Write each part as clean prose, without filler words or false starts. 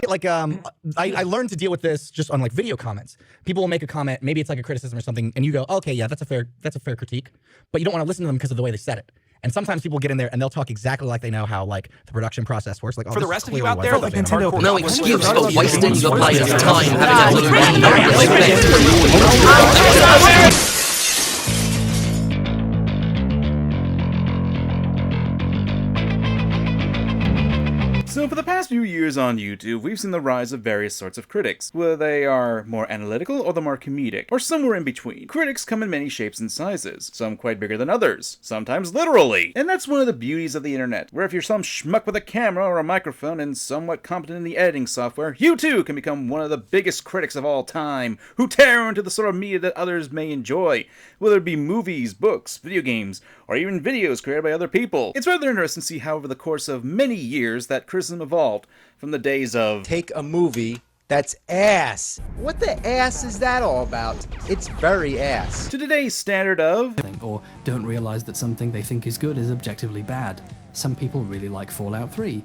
Like, I learned to deal with this just on like video comments. People will make a comment, maybe it's like a criticism or something, and you go, okay, yeah, that's a fair critique, but you don't want to listen to them because of the way they said it. And sometimes people get in there and they'll talk exactly like they know how like the production process works. Like, oh, for the rest of you out there, like Nintendo, no excuse for wasting your player's time having a So for the past few years on YouTube, we've seen the rise of various sorts of critics, whether they are more analytical or the more comedic, or somewhere in between. Critics come in many shapes and sizes, some quite bigger than others, sometimes literally. And that's one of the beauties of the internet, where if you're some schmuck with a camera or a microphone and somewhat competent in the editing software, you too can become one of the biggest critics of all time, who tear into the sort of media that others may enjoy, whether it be movies, books, video games, or even videos created by other people. It's rather interesting to see how over the course of many years that criticism evolved from the days of take a movie that's ass. What the ass is that all about? It's very ass. to today's standard of or don't realize that something they think is good is objectively bad. Some people really like Fallout 3,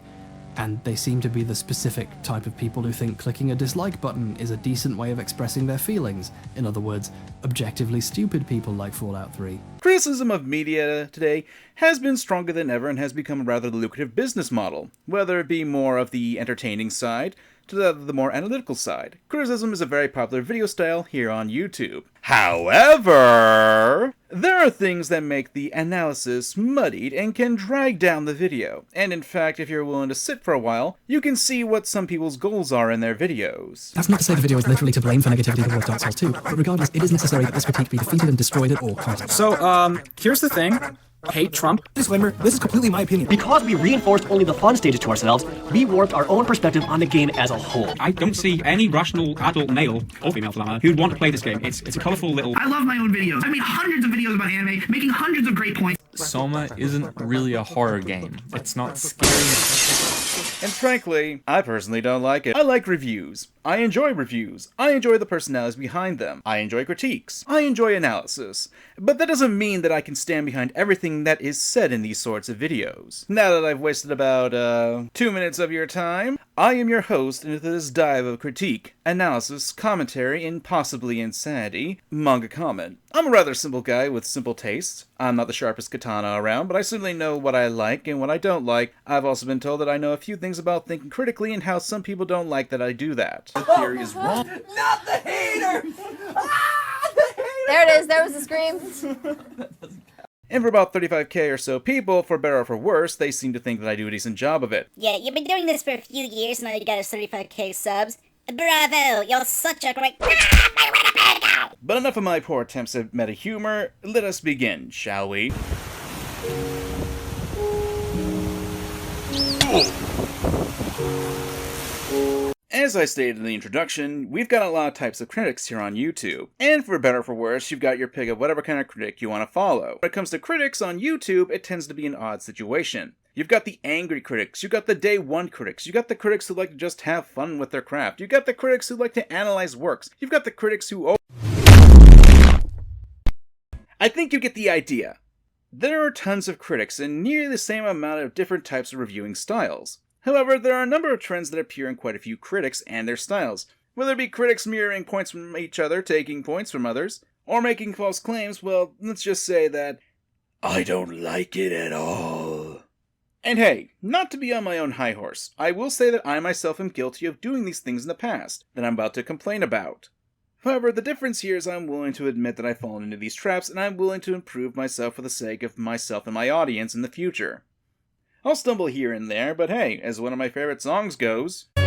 and they seem to be the specific type of people who think clicking a dislike button is a decent way of expressing their feelings. In other words, objectively stupid people like Fallout 3. Criticism of media today has been stronger than ever and has become a rather lucrative business model, whether it be more of the entertaining side to the more analytical side. Criticism is a very popular video style here on YouTube. However, there are things that make the analysis muddied and can drag down the video. And in fact, if you're willing to sit for a while, you can see what some people's goals are in their videos. That's not to say the video is literally to blame for negativity towards Dark Souls 2, but regardless, it is necessary that this critique be defeated and destroyed at all costs. So, here's the thing. Hate Trump. Disclaimer, this is completely my opinion. Because we reinforced only the fun stages to ourselves, we warped our own perspective on the game as a whole. I don't see any rational adult male, or female for that matter, who'd want to play this game. It's a colourful little... I love my own videos. I made hundreds of videos about anime, making hundreds of great points. Soma isn't really a horror game. It's not scary. And frankly, I personally don't like it. I like reviews. I enjoy reviews. I enjoy the personalities behind them. I enjoy critiques. I enjoy analysis. But that doesn't mean that I can stand behind everything that is said in these sorts of videos. Now that I've wasted about, 2 minutes of your time, I am your host into this dive of critique, analysis, commentary, and possibly insanity, MangaKamen. I'm a rather simple guy with simple tastes. I'm not the sharpest katana around, but I certainly know what I like and what I don't like. I've also been told that I know a few things about thinking critically and how some people don't like that I do that. The theory is wrong. Not the hater! There it is, there was the scream. And for about 35k or so people, for better or for worse, they seem to think that I do a decent job of it. Yeah, you've been doing this for a few years and now you got us 35k subs. Bravo, you're such a great... But enough of my poor attempts at meta humor, let us begin, shall we? As I stated in the introduction, we've got a lot of types of critics here on YouTube. And for better or for worse, you've got your pick of whatever kind of critic you want to follow. When it comes to critics on YouTube, it tends to be an odd situation. You've got the angry critics, you've got the day one critics, you've got the critics who like to just have fun with their craft, you've got the critics who like to analyze works, you've got the critics who... I think you get the idea. There are tons of critics and nearly the same amount of different types of reviewing styles. However, there are a number of trends that appear in quite a few critics and their styles, whether it be critics mirroring points from each other, taking points from others, or making false claims. Well, let's just say that I don't like it at all. And hey, not to be on my own high horse, I will say that I myself am guilty of doing these things in the past that I'm about to complain about. However, the difference here is I'm willing to admit that I've fallen into these traps, and I'm willing to improve myself for the sake of myself and my audience in the future. I'll stumble here and there, but hey, as one of my favorite songs goes... And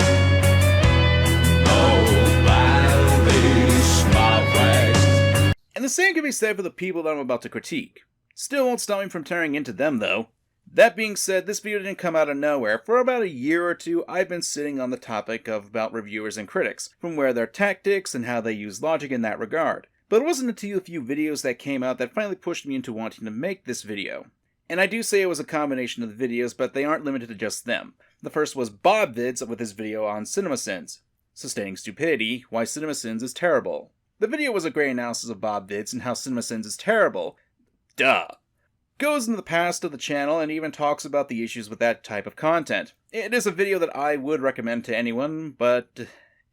the same can be said for the people that I'm about to critique. Still won't stop me from tearing into them, though. That being said, this video didn't come out of nowhere. For about a year or two, I've been sitting on the topic about reviewers and critics, from where their tactics and how they use logic in that regard. But it wasn't until a few videos that came out that finally pushed me into wanting to make this video. And I do say it was a combination of the videos, but they aren't limited to just them. The first was Bob Vids with his video on CinemaSins, Sustaining Stupidity, Why CinemaSins is Terrible. The video was a great analysis of Bob Vids and how CinemaSins is terrible. Duh. goes into the past of the channel and even talks about the issues with that type of content. It is a video that I would recommend to anyone,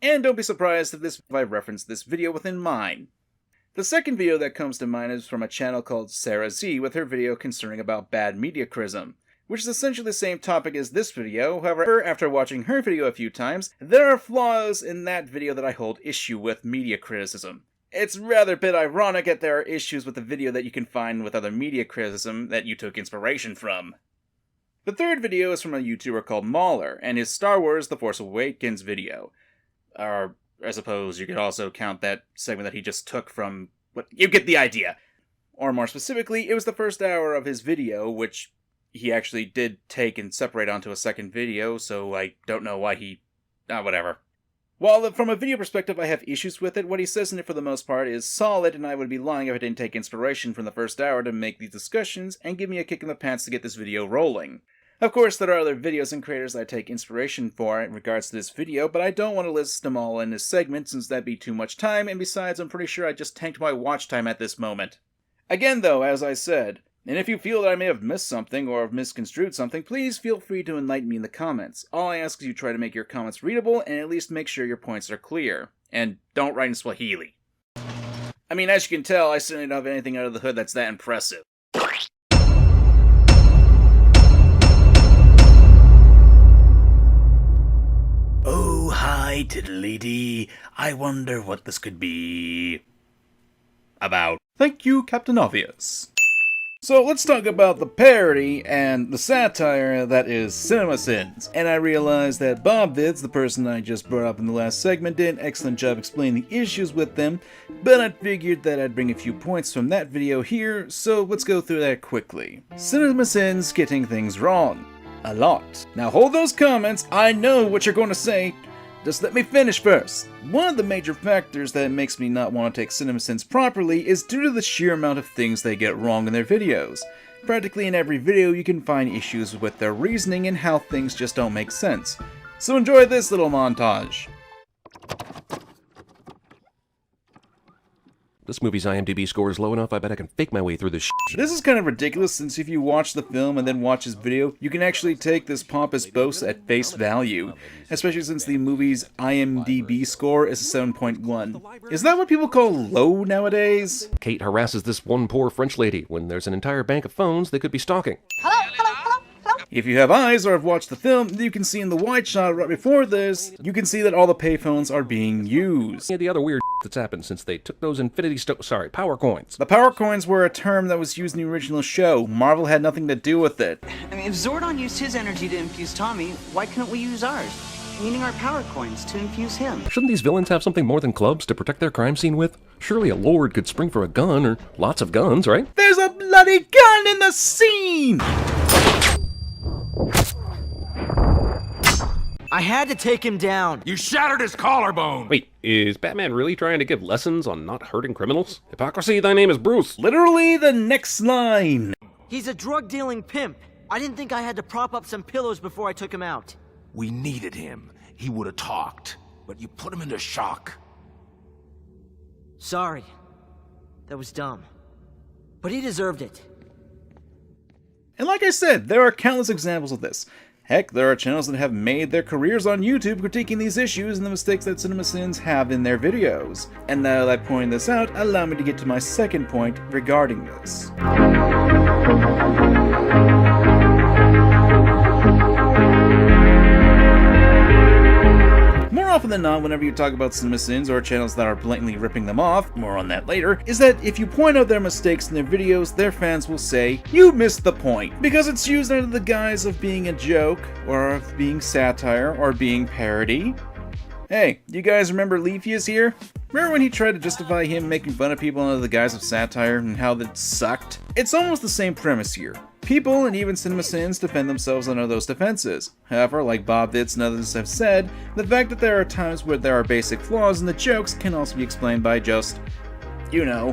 and don't be surprised if I reference this video within mine. The second video that comes to mind is from a channel called Sarah Z with her video concerning about bad media criticism, which is essentially the same topic as this video. However, after watching her video a few times, there are flaws in that video that I hold issue with media criticism. It's rather a bit ironic that there are issues with the video that you can find with other media criticism that you took inspiration from. The third video is from a YouTuber called Mauler, and his Star Wars The Force Awakens video. Or, I suppose you could also count that segment that he just took from... But you get the idea! Or more specifically, it was the first hour of his video, which he actually did take and separate onto a second video, so I don't know why he... whatever. While from a video perspective I have issues with it, what he says in it for the most part is solid, and I would be lying if I didn't take inspiration from the first hour to make these discussions and give me a kick in the pants to get this video rolling. Of course, there are other videos and creators that I take inspiration for in regards to this video, but I don't want to list them all in this segment since that'd be too much time, and besides I'm pretty sure I just tanked my watch time at this moment. Again though, as I said, and if you feel that I may have missed something or have misconstrued something, please feel free to enlighten me in the comments. All I ask is you try to make your comments readable and at least make sure your points are clear. And don't write in Swahili. I mean, as you can tell, I certainly don't have anything out of the hood that's that impressive. Oh, hi, tiddly-dee. I wonder what this could be about. Thank you, Captain Obvious. So let's talk about the parody and the satire that is CinemaSins. And I realized that Bob Vids, the person I just brought up in the last segment, did an excellent job explaining the issues with them, but I figured that I'd bring a few points from that video here, so let's go through that quickly. CinemaSins getting things wrong. A lot. Now hold those comments, I know what you're going to say. Just let me finish first. One of the major factors that makes me not want to take CinemaSins properly is due to the sheer amount of things they get wrong in their videos. Practically in every video you can find issues with their reasoning and how things just don't make sense. So enjoy this little montage. This movie's IMDb score is low enough, I bet I can fake my way through this shit. This is kind of ridiculous since if you watch the film and then watch his video, you can actually take this pompous boast at face value. Especially since the movie's IMDb score is a 7.1. Is that what people call low nowadays? Kate harasses this one poor French lady when there's an entire bank of phones they could be stalking. If you have eyes or have watched the film, you can see in the wide shot right before this, you can see that all the payphones are being used. Yeah, the other weird that's happened since they took those power coins. The power coins were a term that was used in the original show. Marvel had nothing to do with it. I mean, if Zordon used his energy to infuse Tommy, why couldn't we use ours? Meaning our power coins to infuse him. Shouldn't these villains have something more than clubs to protect their crime scene with? Surely a lord could spring for a gun or lots of guns, right? There's a bloody gun in the scene! I had to take him down. You shattered his collarbone. Wait, is Batman really trying to give lessons on not hurting criminals? Hypocrisy, thy name is Bruce. Literally the next line. He's a drug-dealing pimp. I didn't think I had to prop up some pillows before I took him out. We needed him. He would have talked, but you put him into shock. Sorry. That was dumb. But he deserved it. And like I said, there are countless examples of this. Heck, there are channels that have made their careers on YouTube critiquing these issues and the mistakes that CinemaSins have in their videos. And now that I pointed this out, allow me to get to my second point regarding this. More often than not, whenever you talk about CinemaSins or channels that are blatantly ripping them off, more on that later, is that if you point out their mistakes in their videos, their fans will say, "You missed the point," because it's used under the guise of being a joke, or of being satire, or being parody. Hey, you guys remember Leafius here? Remember when he tried to justify him making fun of people under the guise of satire and how that sucked? It's almost the same premise here. People and even CinemaSins defend themselves under those defenses. However, like Bob Vitz and others have said, the fact that there are times where there are basic flaws in the jokes can also be explained by just, you know,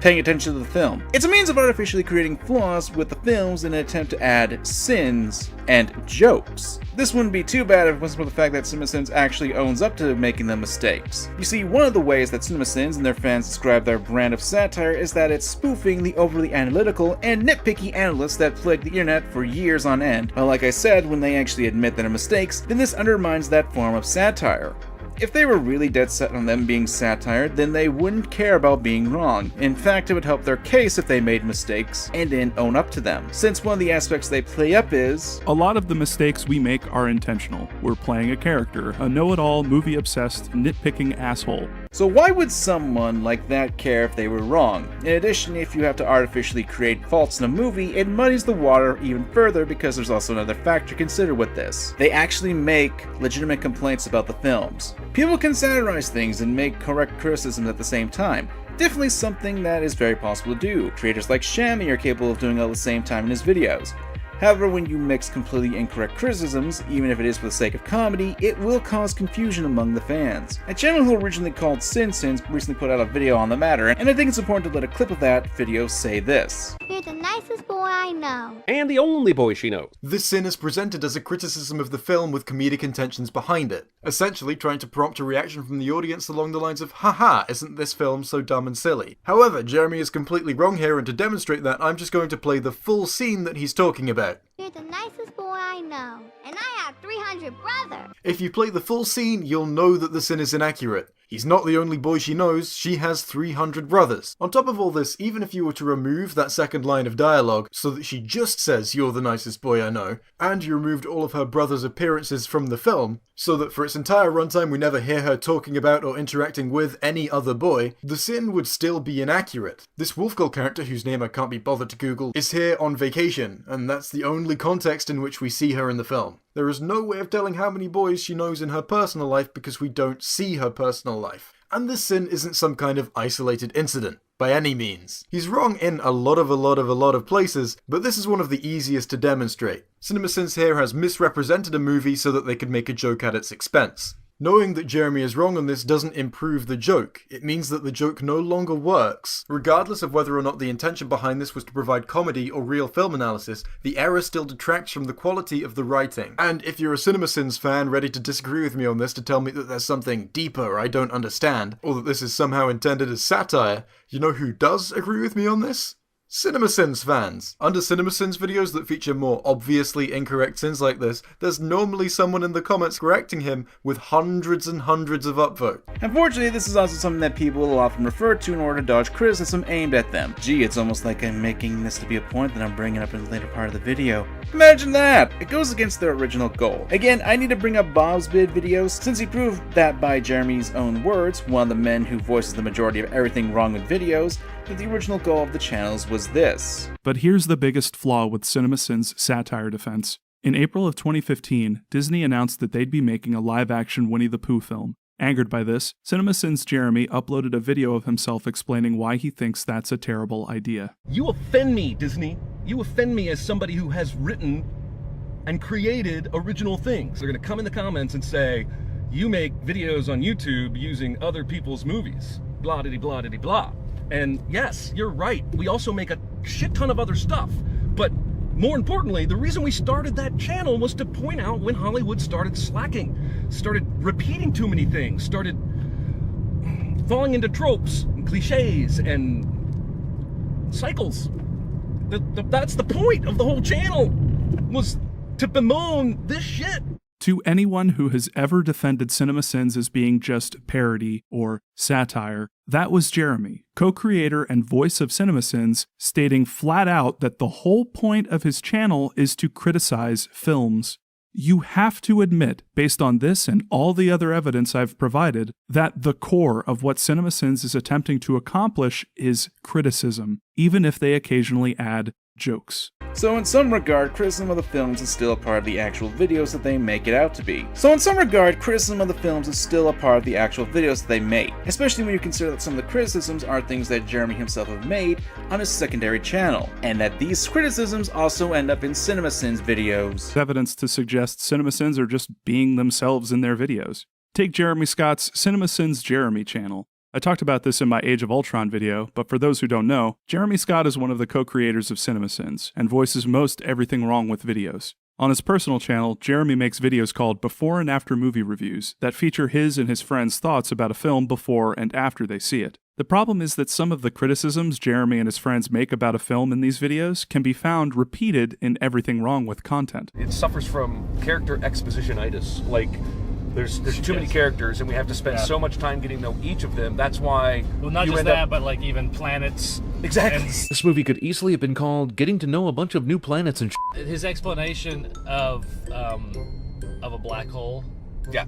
paying attention to the film. It's a means of artificially creating flaws with the films in an attempt to add sins and jokes. This wouldn't be too bad if it wasn't for the fact that CinemaSins actually owns up to making the mistakes. You see, one of the ways that CinemaSins and their fans describe their brand of satire is that it's spoofing the overly analytical and nitpicky analysts that plagued the internet for years on end. But like I said, when they actually admit their mistakes, then this undermines that form of satire. If they were really dead set on them being satire, then they wouldn't care about being wrong. In fact, it would help their case if they made mistakes and didn't own up to them, since one of the aspects they play up is, a lot of the mistakes we make are intentional. We're playing a character, a know-it-all, movie-obsessed, nitpicking asshole. So why would someone like that care if they were wrong? In addition, if you have to artificially create faults in a movie, it muddies the water even further because there's also another factor to consider with this. They actually make legitimate complaints about the films. People can satirize things and make correct criticisms at the same time. Definitely something that is very possible to do. Creators like Shammy are capable of doing all at the same time in his videos. However, when you mix completely incorrect criticisms, even if it is for the sake of comedy, it will cause confusion among the fans. A channel who originally called CinSins recently put out a video on the matter, and I think it's important to let a clip of that video say this. You're the nicest boy I know. And the only boy she knows. This sin is presented as a criticism of the film with comedic intentions behind it, essentially trying to prompt a reaction from the audience along the lines of, haha, isn't this film so dumb and silly? However, Jeremy is completely wrong here, and to demonstrate that, I'm just going to play the full scene that he's talking about. You're the nicest boy I know, and I have 300 brothers. If you play the full scene, you'll know that the sin is inaccurate. He's not the only boy she knows, she has 300 brothers. On top of all this, even if you were to remove that second line of dialogue so that she just says, you're the nicest boy I know, and you removed all of her brothers' appearances from the film, so that for its entire runtime we never hear her talking about or interacting with any other boy, the sin would still be inaccurate. This Wolf Girl character, whose name I can't be bothered to Google, is here on vacation, and that's the only context in which we see her in the film. There is no way of telling how many boys she knows in her personal life because we don't see her personal life. And this sin isn't some kind of isolated incident, by any means. He's wrong in a lot of places, but this is one of the easiest to demonstrate. CinemaSins here has misrepresented a movie so that they could make a joke at its expense. Knowing that Jeremy is wrong on this doesn't improve the joke. It means that the joke no longer works. Regardless of whether or not the intention behind this was to provide comedy or real film analysis, the error still detracts from the quality of the writing. And if you're a CinemaSins fan ready to disagree with me on this to tell me that there's something deeper I don't understand, or that this is somehow intended as satire, you know who does agree with me on this? CinemaSins fans. Under CinemaSins videos that feature more obviously incorrect sins like this, there's normally someone in the comments correcting him with hundreds and hundreds of upvote. Unfortunately, this is also something that people will often refer to in order to dodge criticism aimed at them. Gee, it's almost like I'm making this to be a point that I'm bringing up in the later part of the video. Imagine that! It goes against their original goal. Again, I need to bring up Bob's Bid videos, since he proved that by Jeremy's own words, one of the men who voices the majority of everything wrong with videos, that the original goal of the channels was this. But here's the biggest flaw with CinemaSins' satire defense. In April of 2015, Disney announced that they'd be making a live-action Winnie the Pooh film. Angered by this, CinemaSins' Jeremy uploaded a video of himself explaining why he thinks that's a terrible idea. You offend me, Disney. You offend me as somebody who has written and created original things. They're going to come in the comments and say, you make videos on YouTube using other people's movies. Blah-diddy-blah-diddy-blah. And yes, you're right. We also make a shit ton of other stuff. But more importantly, the reason we started that channel was to point out when Hollywood started slacking, started repeating too many things, started falling into tropes and cliches and cycles. That's the point of the whole channel, was to bemoan this shit. To anyone who has ever defended CinemaSins as being just parody or satire, that was Jeremy, co-creator and voice of CinemaSins, stating flat out that the whole point of his channel is to criticize films. You have to admit, based on this and all the other evidence I've provided, that the core of what CinemaSins is attempting to accomplish is criticism, even if they occasionally add jokes. So in some regard, criticism of the films is still a part of the actual videos that they make it out to be. Especially when you consider that some of the criticisms are things that Jeremy himself have made on his secondary channel, and that these criticisms also end up in CinemaSins videos. Evidence to suggest CinemaSins are just being themselves in their videos. Take Jeremy Scott's CinemaSins Jeremy channel. I talked about this in my Age of Ultron video, but for those who don't know, Jeremy Scott is one of the co-creators of CinemaSins, and voices most everything wrong with videos. On his personal channel, Jeremy makes videos called Before and After Movie Reviews that feature his and his friends' thoughts about a film before and after they see it. The problem is that some of the criticisms Jeremy and his friends make about a film in these videos can be found repeated in Everything Wrong with content. It suffers from character expositionitis. Like, there's too many characters, and we have to spend so much time getting to know each of them. That's why. Well, not just that, but like even planets. Exactly. This movie could easily have been called Getting to Know a Bunch of New Planets and His explanation of a black hole. Yeah.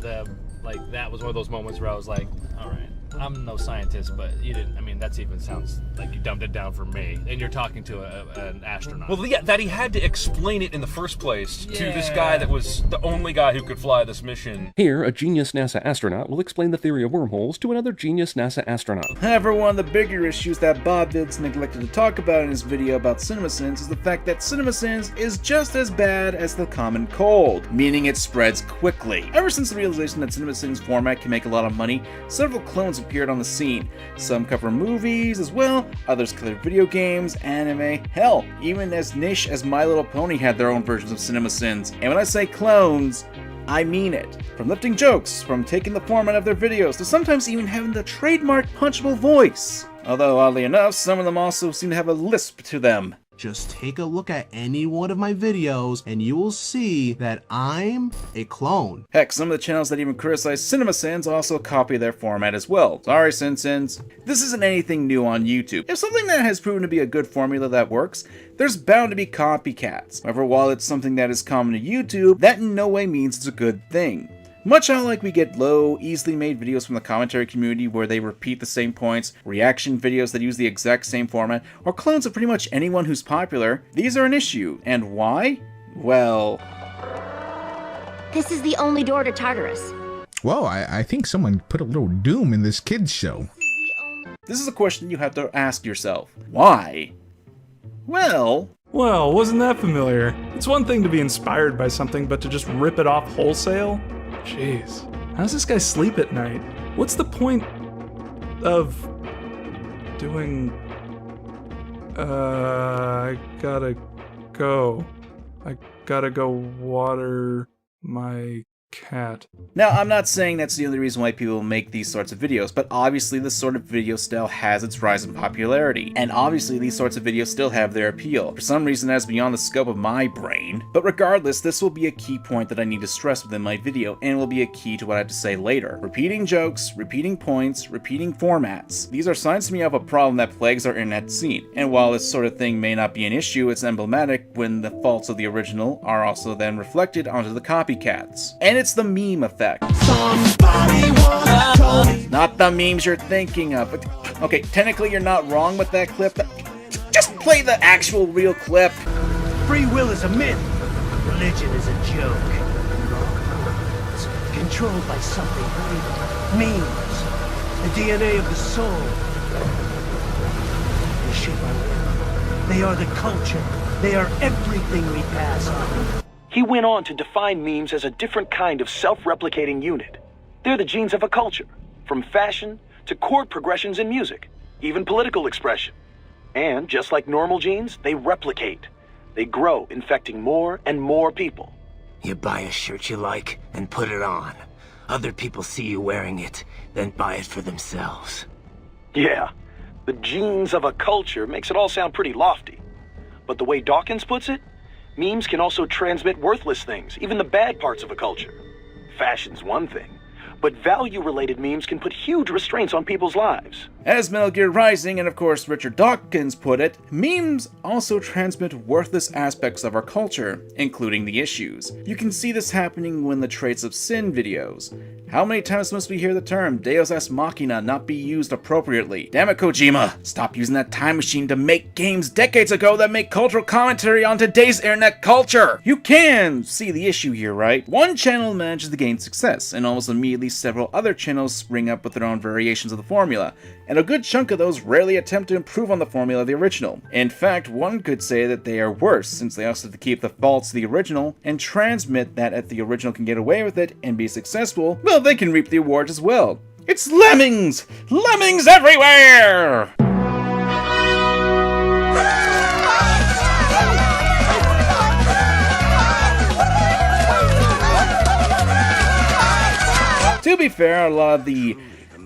That was one of those moments where I was like, all right. I'm no scientist, but you didn't. I mean, that's even sounds like you dumbed it down for me. And you're talking to an astronaut. Well, yeah, that he had to explain it in the first place to this guy that was the only guy who could fly this mission. Here, a genius NASA astronaut will explain the theory of wormholes to another genius NASA astronaut. However, one of the bigger issues that Bob Vids neglected to talk about in his video about CinemaSins is the fact that CinemaSins is just as bad as the common cold, meaning it spreads quickly. Ever since the realization that CinemaSins format can make a lot of money, several clones appeared on the scene. Some cover movies as well, others cover video games, anime, hell, even as niche as My Little Pony had their own versions of CinemaSins. And when I say clones, I mean it. From lifting jokes, from taking the format of their videos, to sometimes even having the trademark punchable voice. Although, oddly enough, some of them also seem to have a lisp to them. Just take a look at any one of my videos and you will see that I'm a clone. Heck, some of the channels that even criticize CinemaSins also copy their format as well. Sorry, Sins. This isn't anything new on YouTube. If something that has proven to be a good formula that works, there's bound to be copycats. However, while it's something that is common to YouTube, that in no way means it's a good thing. Much how like we get low, easily made videos from the commentary community where they repeat the same points, reaction videos that use the exact same format, or clones of pretty much anyone who's popular, these are an issue. And why? Well... This is the only door to Tartarus. Whoa, I think someone put a little doom in this kid's show. This is a question you have to ask yourself. Why? Well, wasn't that familiar? It's one thing to be inspired by something, but to just rip it off wholesale? Jeez. How does this guy sleep at night? What's the point of doing... I gotta go. I gotta go water my cat. Now, I'm not saying that's the only reason why people make these sorts of videos, but obviously this sort of video style has its rise in popularity, and obviously these sorts of videos still have their appeal. For some reason that's beyond the scope of my brain, but regardless, this will be a key point that I need to stress within my video, and will be a key to what I have to say later. Repeating jokes, repeating points, repeating formats. These are signs to me of a problem that plagues our internet scene, and while this sort of thing may not be an issue, it's emblematic when the faults of the original are also then reflected onto the copycats. And it's the meme effect. Not the memes you're thinking of. Okay, technically you're not wrong with that clip. Just play the actual real clip. Free will is a myth. Religion is a joke. It's controlled by something greater. Memes. The DNA of the soul. They shape our world. They are the culture. They are everything we pass on. He went on to define memes as a different kind of self-replicating unit. They're the genes of a culture, from fashion to chord progressions in music, even political expression. And just like normal genes, they replicate. They grow, infecting more and more people. You buy a shirt you like and put it on. Other people see you wearing it, then buy it for themselves. Yeah, the genes of a culture makes it all sound pretty lofty. But the way Dawkins puts it, memes can also transmit worthless things, even the bad parts of a culture. Fashion's one thing, but value-related memes can put huge restraints on people's lives. As Metal Gear Rising and of course Richard Dawkins put it, memes also transmit worthless aspects of our culture, including the issues. You can see this happening when the Traits of Sin videos. How many times must we hear the term Deus Ex Machina not be used appropriately? Damn it, Kojima! Stop using that time machine to make games decades ago that make cultural commentary on today's internet culture! You can see the issue here, right? One channel manages to gain success, and almost immediately several other channels spring up with their own variations of the formula, and a good chunk of those rarely attempt to improve on the formula of the original. In fact, one could say that they are worse, since they also have to keep the faults of the original, and transmit that if the original can get away with it and be successful, well, they can reap the awards as well. It's lemmings! Lemmings everywhere! To be fair, a lot of the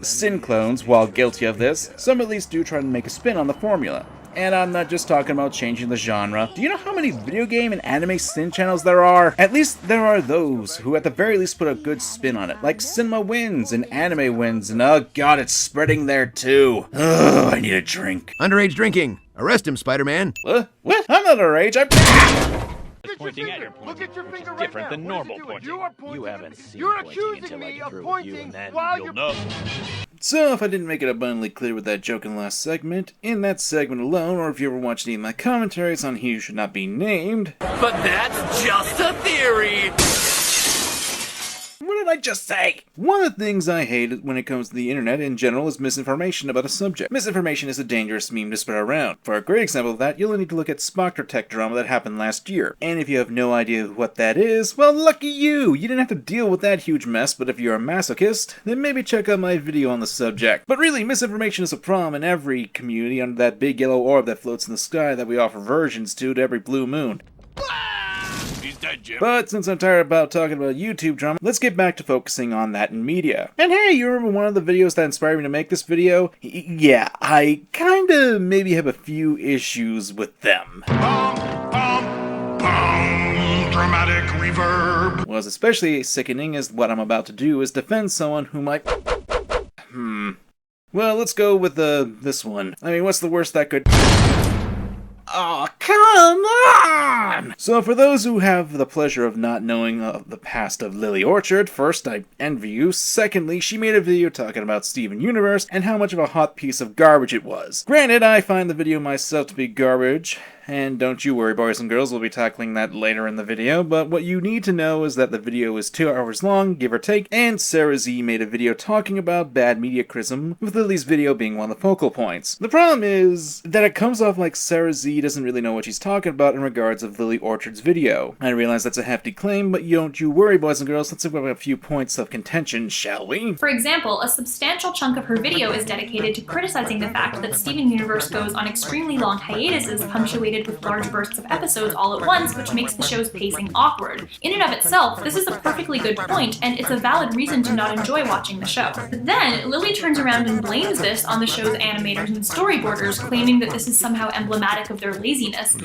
Sin clones, while guilty of this, some at least do try to make a spin on the formula. And I'm not just talking about changing the genre. Do you know how many video game and anime Sin channels there are? At least there are those who at the very least put a good spin on it, like Cinema Wins and Anime Wins, and oh god, it's spreading there too. Ugh, I need a drink. Underage drinking. Arrest him, Spider-Man. What? I'm not underage, Pointing at your pointer. Look at your finger right different than normal pointing. You haven't seen pointing until I get through with you, and then you'll know. So, if I didn't make it abundantly clear with that joke in the last segment, in that segment alone, or if you ever watched any of my commentaries on He Who Should Not Be Named... But that's just a theory! What did I just say? One of the things I hate when it comes to the internet in general is misinformation about a subject. Misinformation is a dangerous meme to spread around. For a great example of that, you'll need to look at Spoctor tech drama that happened last year. And if you have no idea what that is, well, lucky you! You didn't have to deal with that huge mess, but if you're a masochist, then maybe check out my video on the subject. But really, misinformation is a problem in every community under that big yellow orb that floats in the sky that we offer versions to every blue moon. But since I'm tired about talking about YouTube drama, let's get back to focusing on that in media. And hey, you remember one of the videos that inspired me to make this video? Yeah, I kinda maybe have a few issues with them. Dramatic reverb. What's especially sickening is what I'm about to do is defend someone who might... Well, let's go with this one. I mean, what's the worst that could... Oh, come on! So for those who have the pleasure of not knowing the past of Lily Orchard, first, I envy you. Secondly, she made a video talking about Steven Universe and how much of a hot piece of garbage it was. Granted, I find the video myself to be garbage, and don't you worry, boys and girls, we'll be tackling that later in the video, but what you need to know is that the video is 2 hours long, give or take, and Sarah Z made a video talking about bad media criticism, with Lily's video being one of the focal points. The problem is that it comes off like Sarah Z doesn't really know what she's talking about in regards of Lily Orchard's video. I realize that's a hefty claim, but don't you worry, boys and girls, let's talk about a few points of contention, shall we? For example, a substantial chunk of her video is dedicated to criticizing the fact that Steven Universe goes on extremely long hiatuses punctuated with large bursts of episodes all at once, which makes the show's pacing awkward. In and of itself, this is a perfectly good point, and it's a valid reason to not enjoy watching the show. But then, Lily turns around and blames this on the show's animators and storyboarders, claiming that this is somehow emblematic of their laziness.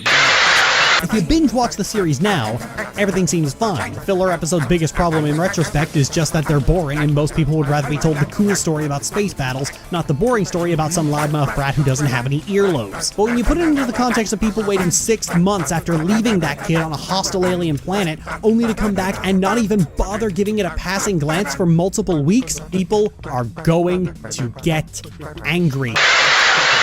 If you binge watch the series now, everything seems fine. The filler episode's biggest problem in retrospect is just that they're boring, and most people would rather be told the cool story about space battles, not the boring story about some loudmouth brat who doesn't have any earlobes. But when you put it into the context of people waiting 6 months after leaving that kid on a hostile alien planet, only to come back and not even bother giving it a passing glance for multiple weeks, people are going to get angry.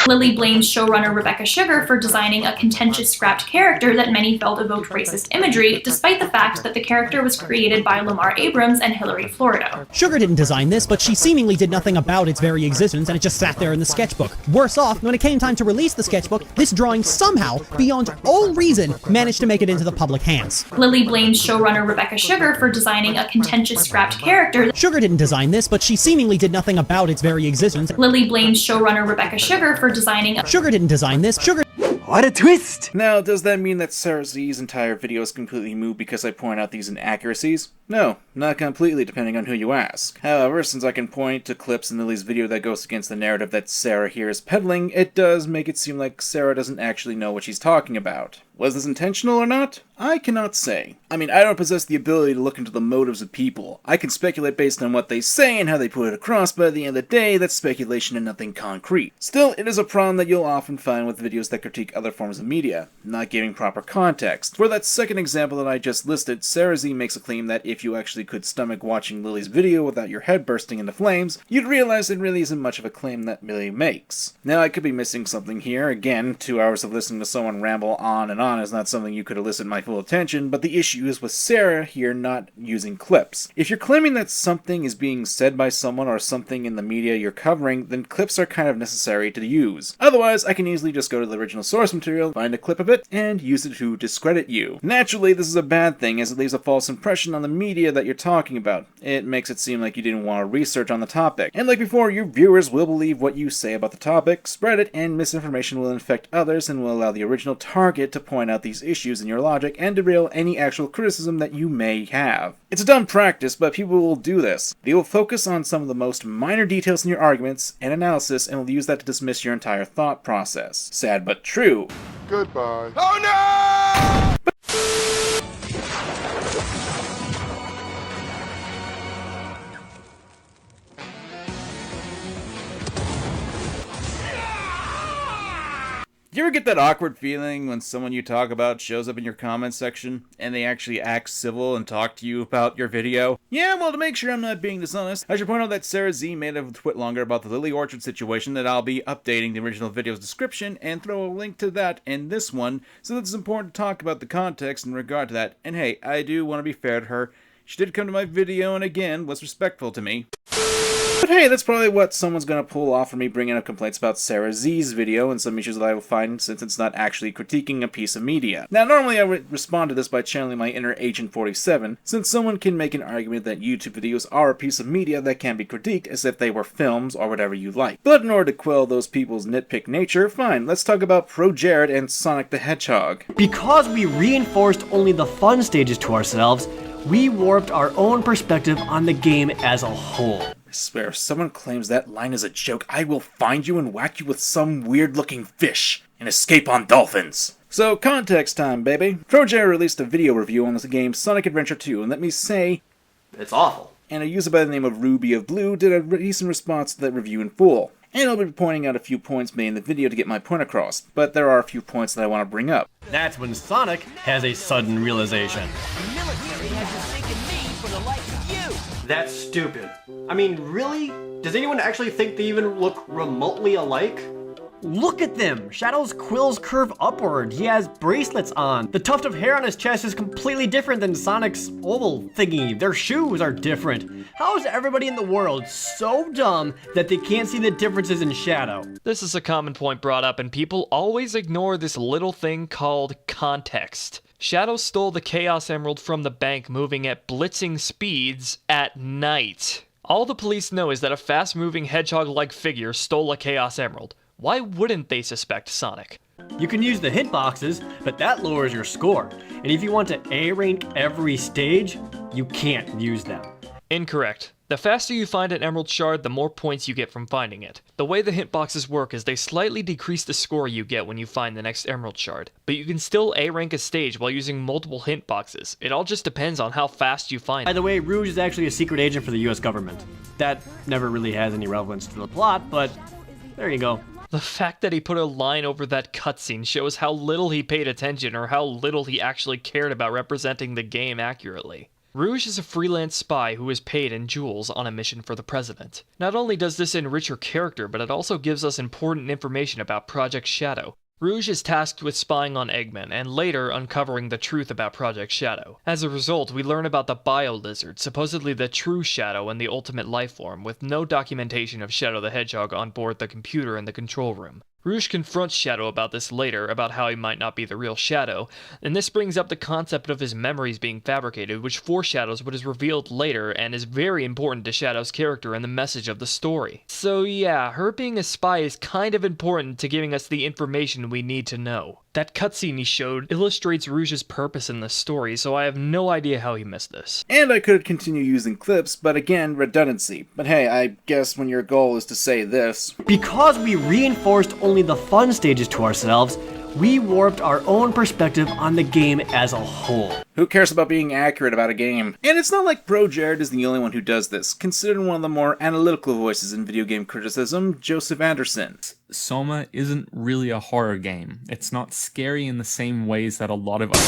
Lily blames showrunner Rebecca Sugar for designing a contentious scrapped character that many felt evoked racist imagery, despite the fact that the character was created by Lamar Abrams and Hilary Florido. Sugar didn't design this, but she seemingly did nothing about its very existence, and it just sat there in the sketchbook. Worse off, when it came time to release the sketchbook, this drawing somehow, beyond all reason, managed to make it into the public hands. Lily blames showrunner Rebecca Sugar for designing a contentious scrapped character. Sugar didn't design this, but she seemingly did nothing about its very existence. Lily blames showrunner Rebecca Sugar for designing a... Sugar didn't design this. Sugar... What a twist! Now, does that mean that Sarah Z's entire video is completely moot because I point out these inaccuracies? No, not completely, depending on who you ask. However, since I can point to clips in Lily's video that goes against the narrative that Sarah here is peddling, it does make it seem like Sarah doesn't actually know what she's talking about. Was this intentional or not? I cannot say. I mean, I don't possess the ability to look into the motives of people. I can speculate based on what they say and how they put it across, but at the end of the day, that's speculation and nothing concrete. Still, it is a problem that you'll often find with videos that critique other forms of media, not giving proper context. For that second example that I just listed, Sarah Z makes a claim that if you actually could stomach watching Lily's video without your head bursting into flames, you'd realize it really isn't much of a claim that Lily makes. Now, I could be missing something here. Again, 2 hours of listening to someone ramble on and on is not something you could elicit my full attention, but the issue is with Sarah here not using clips. If you're claiming that something is being said by someone or something in the media you're covering, then clips are kind of necessary to use. Otherwise, I can easily just go to the original source material, find a clip of it, and use it to discredit you. Naturally, this is a bad thing, as it leaves a false impression on the media that you're talking about. It makes it seem like you didn't want to research on the topic. And like before, your viewers will believe what you say about the topic, spread it, and misinformation will infect others and will allow the original target to point out these issues in your logic and derail any actual criticism that you may have. It's a dumb practice, but people will do this. They will focus on some of the most minor details in your arguments and analysis and will use that to dismiss your entire thought process. Sad but true. Goodbye. Oh no! Do you ever get that awkward feeling when someone you talk about shows up in your comment section and they actually act civil and talk to you about your video? Yeah, well, to make sure I'm not being dishonest, I should point out that Sarah Z made a twit longer about the Lily Orchard situation that I'll be updating the original video's description and throw a link to that in this one, so that it's important to talk about the context in regard to that. And hey, I do want to be fair to her. She did come to my video and again was respectful to me. But hey, that's probably what someone's gonna pull off for me bringing up complaints about Sarah Z's video and some issues that I will find since it's not actually critiquing a piece of media. Now, normally I would respond to this by channeling my inner Agent 47, since someone can make an argument that YouTube videos are a piece of media that can be critiqued as if they were films or whatever you like. But in order to quell those people's nitpick nature, fine, let's talk about Pro Jared and Sonic the Hedgehog. Because we reinforced only the fun stages to ourselves, we warped our own perspective on the game as a whole. I swear, if someone claims that line is a joke, I will find you and whack you with some weird-looking fish and escape on dolphins. So, context time, baby. ProJared released a video review on this game Sonic Adventure 2, and let me say, it's awful. And a user by the name of Ruby of Blue did a decent response to that review in full. And I'll be pointing out a few points made in the video to get my point across, but there are a few points that I want to bring up. That's when Sonic has a sudden realization. The military has mistaken me for the likes of you! That's stupid. I mean, really? Does anyone actually think they even look remotely alike? Look at them! Shadow's quills curve upward. He has bracelets on. The tuft of hair on his chest is completely different than Sonic's oval thingy. Their shoes are different. How is everybody in the world so dumb that they can't see the differences in Shadow? This is a common point brought up, and people always ignore this little thing called context. Shadow stole the Chaos Emerald from the bank moving at blitzing speeds at night. All the police know is that a fast-moving hedgehog-like figure stole a Chaos Emerald. Why wouldn't they suspect Sonic? You can use the hitboxes, but that lowers your score. And if you want to A-rank every stage, you can't use them. Incorrect. The faster you find an emerald shard, the more points you get from finding it. The way the hitboxes work is they slightly decrease the score you get when you find the next emerald shard, but you can still A-rank a stage while using multiple hitboxes. It all just depends on how fast you find it. By the way, Rouge is actually a secret agent for the US government. That never really has any relevance to the plot, but there you go. The fact that he put a line over that cutscene shows how little he paid attention or how little he actually cared about representing the game accurately. Rouge is a freelance spy who is paid in jewels on a mission for the president. Not only does this enrich her character, but it also gives us important information about Project Shadow. Rouge is tasked with spying on Eggman, and later uncovering the truth about Project Shadow. As a result, we learn about the Bio-Lizard, supposedly the true Shadow and the ultimate life form, with no documentation of Shadow the Hedgehog on board the computer in the control room. Rouge confronts Shadow about this later, about how he might not be the real Shadow, and this brings up the concept of his memories being fabricated, which foreshadows what is revealed later and is very important to Shadow's character and the message of the story. So yeah, her being a spy is kind of important to giving us the information we need to know. That cutscene he showed illustrates Rouge's purpose in the story, so I have no idea how he missed this. And I could continue using clips, but again, redundancy. But hey, I guess when your goal is to say this. Because we reinforced only the fun stages to ourselves, we warped our own perspective on the game as a whole. Who cares about being accurate about a game? And it's not like ProJared is the only one who does this. Consider one of the more analytical voices in video game criticism, Joseph Anderson. Soma isn't really a horror game. It's not scary in the same ways that a lot of other...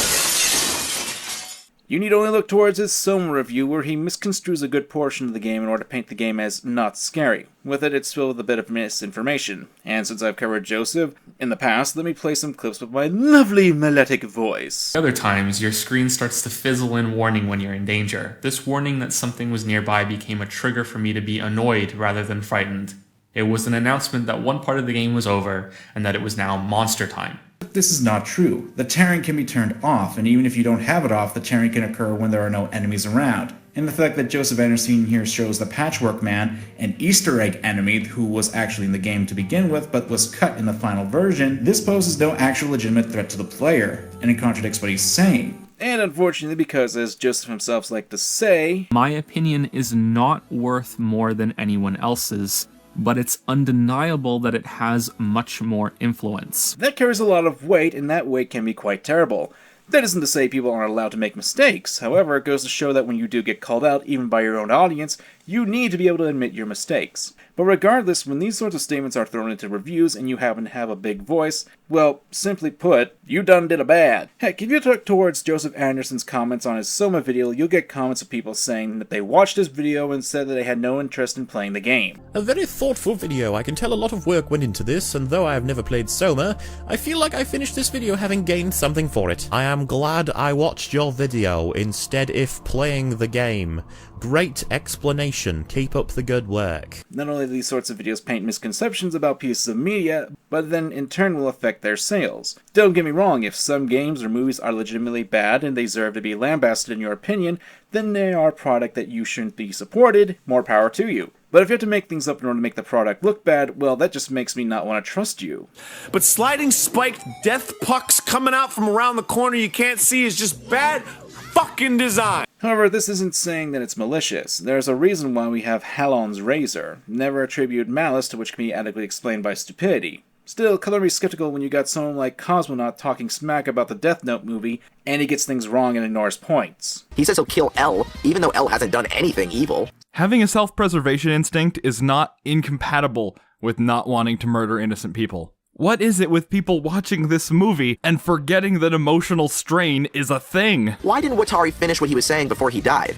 You need only look towards his Soma review where he misconstrues a good portion of the game in order to paint the game as not scary. With it, it's filled with a bit of misinformation. And since I've covered Joseph in the past, let me play some clips with my lovely melodic voice. Other times, your screen starts to fizzle in warning when you're in danger. This warning that something was nearby became a trigger for me to be annoyed rather than frightened. It was an announcement that one part of the game was over, and that it was now monster time. This is not true. The tearing can be turned off, and even if you don't have it off, the tearing can occur when there are no enemies around. And the fact that Joseph Anderson here shows the Patchwork Man, an Easter egg enemy who was actually in the game to begin with, but was cut in the final version, this poses no actual legitimate threat to the player, and it contradicts what he's saying. And unfortunately, because as Joseph himself likes to say, my opinion is not worth more than anyone else's, but it's undeniable that it has much more influence. That carries a lot of weight, and that weight can be quite terrible. That isn't to say people aren't allowed to make mistakes. However, it goes to show that when you do get called out, even by your own audience, you need to be able to admit your mistakes. But regardless, when these sorts of statements are thrown into reviews and you happen to have a big voice, well, simply put, you done did a bad. Heck, if you look towards Joseph Anderson's comments on his Soma video, you'll get comments of people saying that they watched his video and said that they had no interest in playing the game. A very thoughtful video. I can tell a lot of work went into this, and though I have never played Soma, I feel like I finished this video having gained something for it. I am glad I watched your video instead of playing the game. Great explanation. Keep up the good work. Not only do these sorts of videos paint misconceptions about pieces of media, but then in turn will affect their sales. Don't get me wrong, if some games or movies are legitimately bad and they deserve to be lambasted in your opinion, then they are a product that you shouldn't be supported, more power to you. But if you have to make things up in order to make the product look bad, well, that just makes me not want to trust you. But sliding spiked death pucks coming out from around the corner you can't see is just bad fucking design. However, this isn't saying that it's malicious. There's a reason why we have Halon's razor. Never attribute malice to which can be adequately explained by stupidity. Still, color me skeptical when you got someone like Cosmonaut talking smack about the Death Note movie, and he gets things wrong and ignores points. He says he'll kill L, even though L hasn't done anything evil. Having a self-preservation instinct is not incompatible with not wanting to murder innocent people. What is it with people watching this movie and forgetting that emotional strain is a thing? Why didn't Watari finish what he was saying before he died?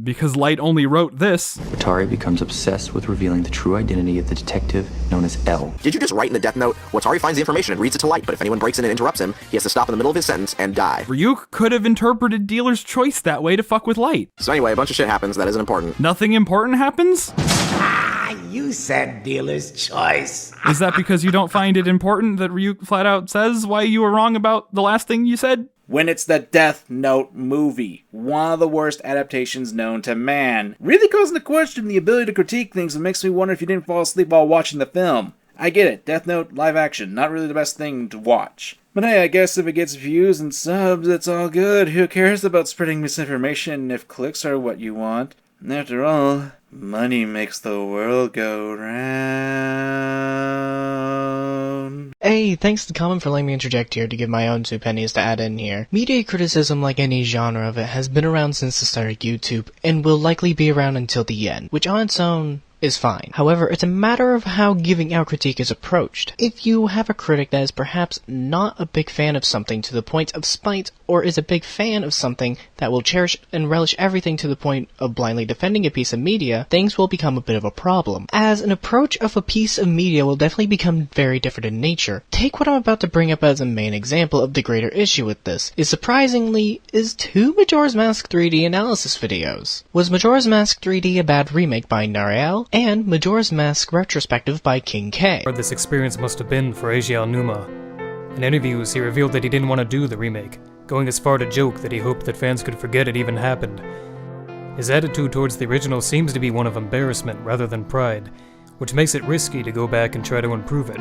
Because Light only wrote this. Watari becomes obsessed with revealing the true identity of the detective known as L. Did you just write in the Death Note, Watari finds the information and reads it to Light, but if anyone breaks in and interrupts him, he has to stop in the middle of his sentence and die. Ryuk could have interpreted Dealer's Choice that way to fuck with Light. So anyway, a bunch of shit happens that isn't important. Nothing important happens? You said Dealer's Choice. Is that because you don't find it important that Ryuk flat out says why you were wrong about the last thing you said? When it's the Death Note movie, one of the worst adaptations known to man, really causing to question the ability to critique things and makes me wonder if you didn't fall asleep while watching the film. I get it, Death Note, live action, not really the best thing to watch. But hey, I guess if it gets views and subs, it's all good. Who cares about spreading misinformation if clicks are what you want? After all, money makes the world go round. Hey, thanks to Common for letting me interject here to give my own 2 pennies to add in here. Media criticism, like any genre of it, has been around since the start of YouTube, and will likely be around until the end, which on its own is fine. However, it's a matter of how giving out critique is approached. If you have a critic that is perhaps not a big fan of something to the point of spite, or is a big fan of something that will cherish and relish everything to the point of blindly defending a piece of media, things will become a bit of a problem. As an approach of a piece of media will definitely become very different in nature. Take what I'm about to bring up as a main example of the greater issue with this, is 2 Majora's Mask 3D analysis videos. Was Majora's Mask 3D a bad remake by Nariel? And Majora's Mask retrospective by King K. This experience must have been for Eiji Aonuma. In interviews, he revealed that he didn't want to do the remake, going as far to joke that he hoped that fans could forget it even happened. His attitude towards the original seems to be one of embarrassment rather than pride, which makes it risky to go back and try to improve it.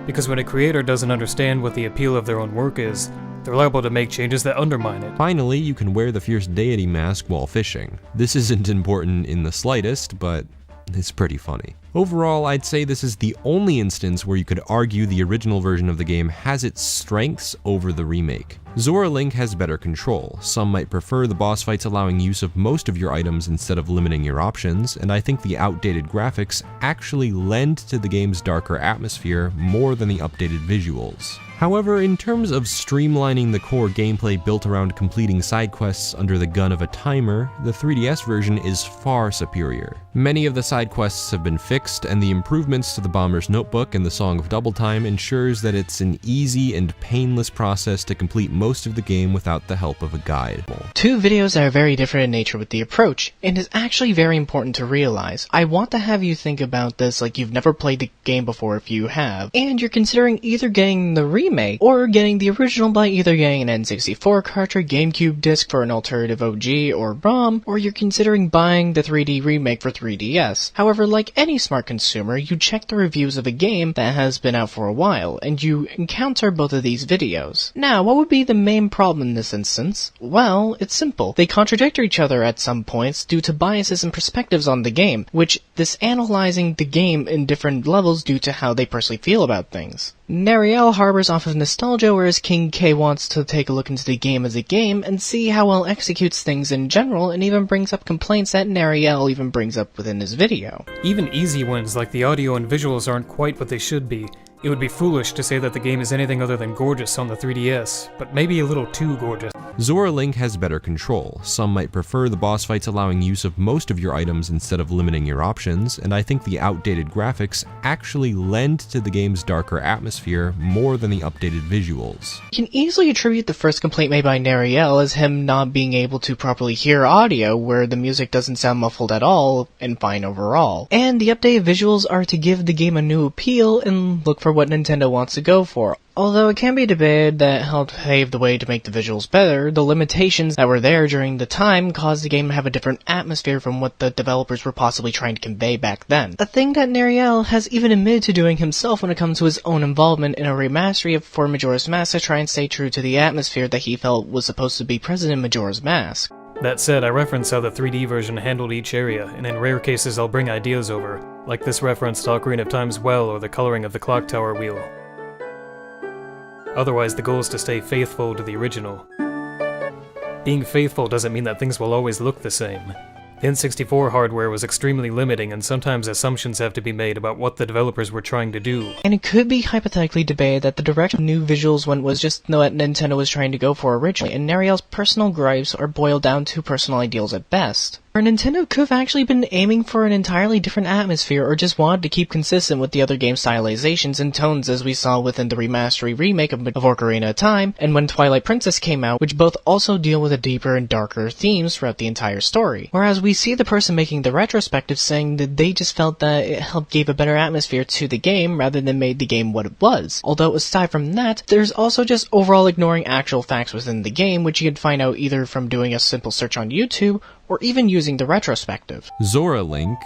Because when a creator doesn't understand what the appeal of their own work is, they're liable to make changes that undermine it. Finally, you can wear the Fierce Deity mask while fishing. This isn't important in the slightest, but it's pretty funny. Overall, I'd say this is the only instance where you could argue the original version of the game has its strengths over the remake. Zora Link has better control. Some might prefer the boss fights allowing use of most of your items instead of limiting your options, and I think the outdated graphics actually lend to the game's darker atmosphere more than the updated visuals. However, in terms of streamlining the core gameplay built around completing side quests under the gun of a timer, the 3DS version is far superior. Many of the side quests have been fixed, and the improvements to the Bomber's Notebook and the Song of Double Time ensures that it's an easy and painless process to complete most of the game without the help of a guide. Two videos are very different in nature with the approach, and it's actually very important to realize. I want to have you think about this like you've never played the game before if you have, and you're considering either getting the remake or getting the original by either getting an N64 cartridge, GameCube disc for an alternative OG or ROM, or you're considering buying the 3D remake for 3DS. However, like any smart consumer, you check the reviews of a game that has been out for a while, and you encounter both of these videos. Now, what would be the main problem in this instance? Well, it's simple. They contradict each other at some points due to biases and perspectives on the game, which this analyzing the game in different levels due to how they personally feel about things. Nariel harbors off of nostalgia, whereas King K wants to take a look into the game as a game and see how well it executes things in general, and even brings up complaints that Nariel even brings up within his video. Even easy ones like the audio and visuals aren't quite what they should be. It would be foolish to say that the game is anything other than gorgeous on the 3DS, but maybe a little too gorgeous. Zora Link has better control. Some might prefer the boss fights allowing use of most of your items instead of limiting your options, and I think the outdated graphics actually lend to the game's darker atmosphere more than the updated visuals. You can easily attribute the first complaint made by Nariel as him not being able to properly hear audio, where the music doesn't sound muffled at all and fine overall. And the updated visuals are to give the game a new appeal and look for what Nintendo wants to go for. Although it can be debated that helped pave the way to make the visuals better, the limitations that were there during the time caused the game to have a different atmosphere from what the developers were possibly trying to convey back then. A thing that Nariel has even admitted to doing himself when it comes to his own involvement in a remastery for Majora's Mask to try and stay true to the atmosphere that he felt was supposed to be present in Majora's Mask. That said, I reference how the 3D version handled each area, and in rare cases I'll bring ideas over, like this reference to Ocarina of Time's well or the coloring of the clock tower wheel. Otherwise, the goal is to stay faithful to the original. Being faithful doesn't mean that things will always look the same. The N64 hardware was extremely limiting, and sometimes assumptions have to be made about what the developers were trying to do. And it could be hypothetically debated that the direction new visuals went was just what Nintendo was trying to go for originally, and Nariel's personal gripes are boiled down to personal ideals at best. Or Nintendo could have actually been aiming for an entirely different atmosphere, or just wanted to keep consistent with the other game stylizations and tones as we saw within the remastery remake of Ocarina of Time, and when Twilight Princess came out, which both also deal with a deeper and darker themes throughout the entire story. Whereas we see the person making the retrospective saying that they just felt that it helped give a better atmosphere to the game rather than made the game what it was. Although aside from that, there's also just overall ignoring actual facts within the game, which you can find out either from doing a simple search on YouTube, or even using the retrospective. Zora Link,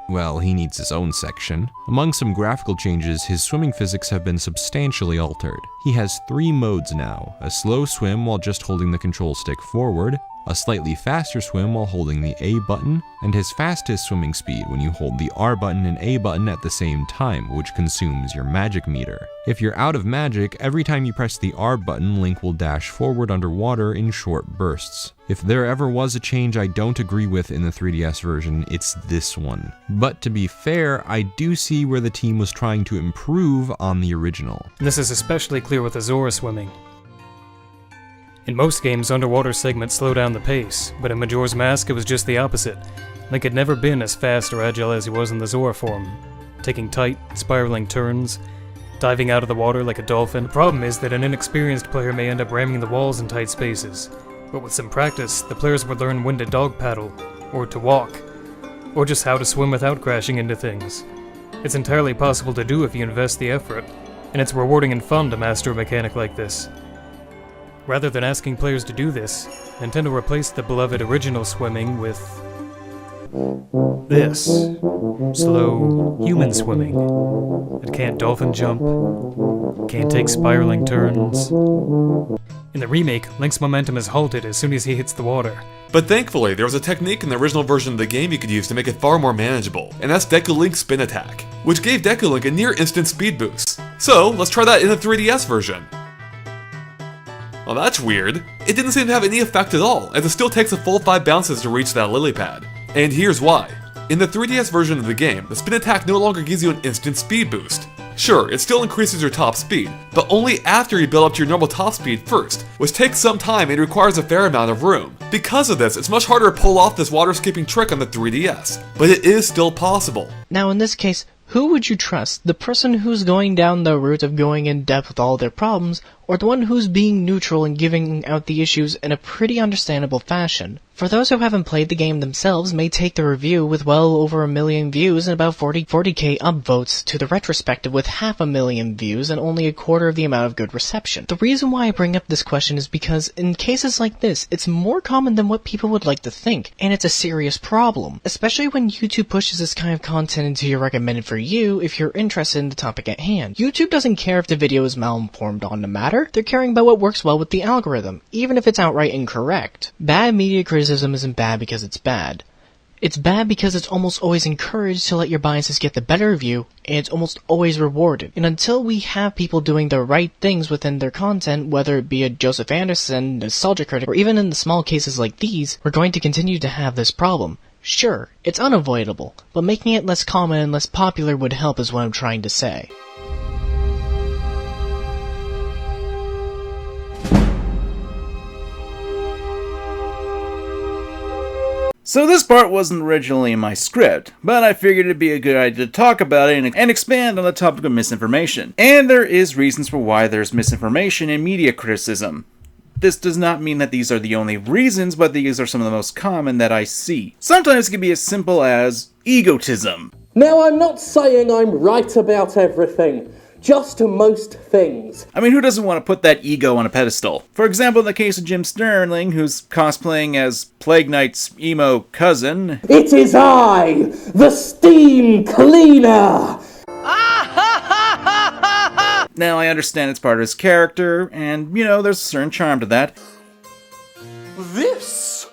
well, he needs his own section. Among some graphical changes, his swimming physics have been substantially altered. He has 3 modes now: a slow swim while just holding the control stick forward, a slightly faster swim while holding the A button, and his fastest swimming speed when you hold the R button and A button at the same time, which consumes your magic meter. If you're out of magic, every time you press the R button, Link will dash forward underwater in short bursts. If there ever was a change I don't agree with in the 3DS version, it's this one. But to be fair, I do see where the team was trying to improve on the original. This is especially clear with Azora swimming. In most games, underwater segments slow down the pace, but in Majora's Mask it was just the opposite. Link had never been as fast or agile as he was in the Zora form, taking tight, spiraling turns, diving out of the water like a dolphin. The problem is that an inexperienced player may end up ramming the walls in tight spaces, but with some practice, the players would learn when to dog paddle, or to walk, or just how to swim without crashing into things. It's entirely possible to do if you invest the effort, and it's rewarding and fun to master a mechanic like this. Rather than asking players to do this, Nintendo replaced the beloved original swimming with this. Slow, human swimming. It can't dolphin jump, can't take spiraling turns. In the remake, Link's momentum is halted as soon as he hits the water. But thankfully, there was a technique in the original version of the game you could use to make it far more manageable, and that's Deku Link's spin attack, which gave Deku Link a near-instant speed boost. So, let's try that in the 3DS version. Well, that's weird. It didn't seem to have any effect at all, as it still takes a full 5 bounces to reach that lily pad. And here's why. In the 3DS version of the game, the spin attack no longer gives you an instant speed boost. Sure, it still increases your top speed, but only after you build up to your normal top speed first, which takes some time and requires a fair amount of room. Because of this, it's much harder to pull off this water skipping trick on the 3DS, but it is still possible. Now in this case, who would you trust? The person who's going down the route of going in depth with all their problems, or the one who's being neutral and giving out the issues in a pretty understandable fashion? For those who haven't played the game themselves may take the review with well over 1 million views and about 40k upvotes to the retrospective with 500,000 views and only a quarter of the amount of good reception. The reason why I bring up this question is because in cases like this, it's more common than what people would like to think, and it's a serious problem, especially when YouTube pushes this kind of content into your recommended for you if you're interested in the topic at hand. YouTube doesn't care if the video is malinformed on the matter, they're caring about what works well with the algorithm, even if it's outright incorrect. Bad media criticism isn't bad because it's bad. It's bad because it's almost always encouraged to let your biases get the better of you, and it's almost always rewarded. And until we have people doing the right things within their content, whether it be a Joseph Anderson, nostalgia critic, or even in the small cases like these, we're going to continue to have this problem. Sure, it's unavoidable, but making it less common and less popular would help is what I'm trying to say. So this part wasn't originally in my script, but I figured it'd be a good idea to talk about it and expand on the topic of misinformation. And there is reasons for why there's misinformation in media criticism. This does not mean that these are the only reasons, but these are some of the most common that I see. Sometimes it can be as simple as egotism. Now, I'm not saying I'm right about everything. Just most things. I mean, who doesn't want to put that ego on a pedestal? For example, in the case of Jim Sterling, who's cosplaying as Plague Knight's emo cousin. It is I, the steam cleaner! Now, I understand it's part of his character, and, you know, there's a certain charm to that. This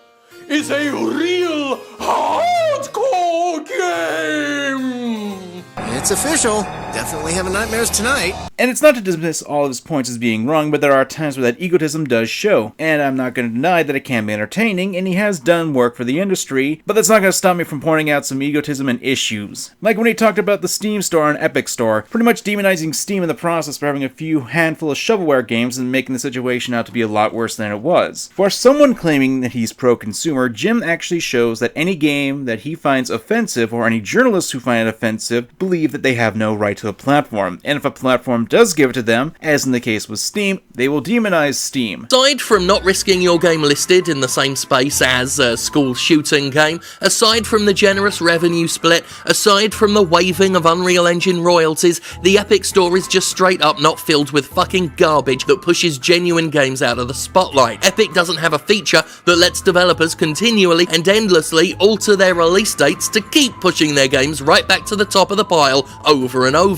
is a real hardcore game! It's official. Definitely having nightmares tonight. And it's not to dismiss all of his points as being wrong, but there are times where that egotism does show. And I'm not going to deny that it can be entertaining, and he has done work for the industry, but that's not going to stop me from pointing out some egotism and issues. Like when he talked about the Steam Store and Epic Store, pretty much demonizing Steam in the process for having a few handful of shovelware games and making the situation out to be a lot worse than it was. For someone claiming that he's pro-consumer, Jim actually shows that any game that he finds offensive, or any journalists who find it offensive, believe that they have no right to a platform, and if a platform does give it to them, as in the case with Steam, they will demonize Steam. Aside from not risking your game listed in the same space as a school shooting game, aside from the generous revenue split, aside from the waiving of Unreal Engine royalties, the Epic Store is just straight up not filled with fucking garbage that pushes genuine games out of the spotlight. Epic doesn't have a feature that lets developers continually and endlessly alter their release dates to keep pushing their games right back to the top of the pile over and over.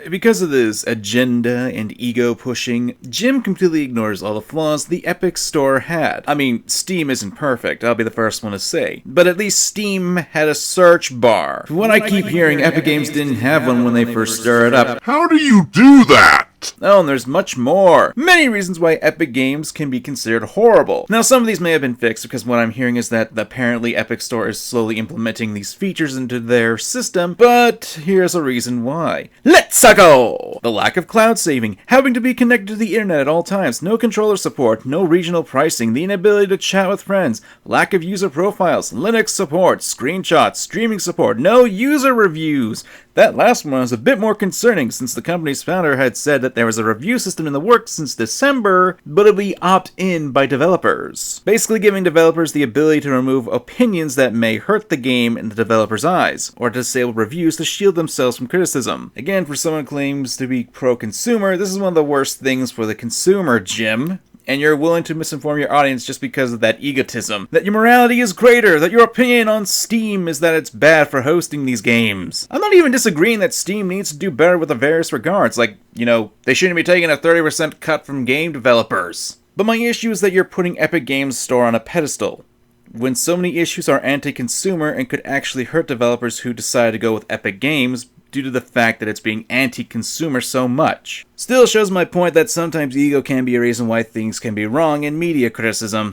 Because of this agenda and ego pushing, Jim completely ignores all the flaws the Epic Store had. I mean, Steam isn't perfect, I'll be the first one to say, but at least Steam had a search bar. From what I keep hearing, Epic Games didn't have one when they first started up. How do you do that? Oh, and there's much more. Many reasons why Epic Games can be considered horrible. Now, some of these may have been fixed because what I'm hearing is that apparently Epic Store is slowly implementing these features into their system, but here's a reason why. Let's go! The lack of cloud saving, having to be connected to the internet at all times, no controller support, no regional pricing, the inability to chat with friends, lack of user profiles, Linux support, screenshots, streaming support, no user reviews. That last one is a bit more concerning since the company's founder had said that there was a review system in the works since December, but it'll be opt-in by developers. Basically giving developers the ability to remove opinions that may hurt the game in the developer's eyes, or to disable reviews to shield themselves from criticism. Again, for someone who claims to be pro-consumer, this is one of the worst things for the consumer, Jim. And you're willing to misinform your audience just because of that egotism. That your morality is greater, that your opinion on Steam is that it's bad for hosting these games. I'm not even disagreeing that Steam needs to do better with the various regards, like, you know, they shouldn't be taking a 30% cut from game developers. But my issue is that you're putting Epic Games Store on a pedestal, when so many issues are anti-consumer and could actually hurt developers who decide to go with Epic Games due to the fact that it's being anti-consumer so much. Still shows my point that sometimes ego can be a reason why things can be wrong in media criticism.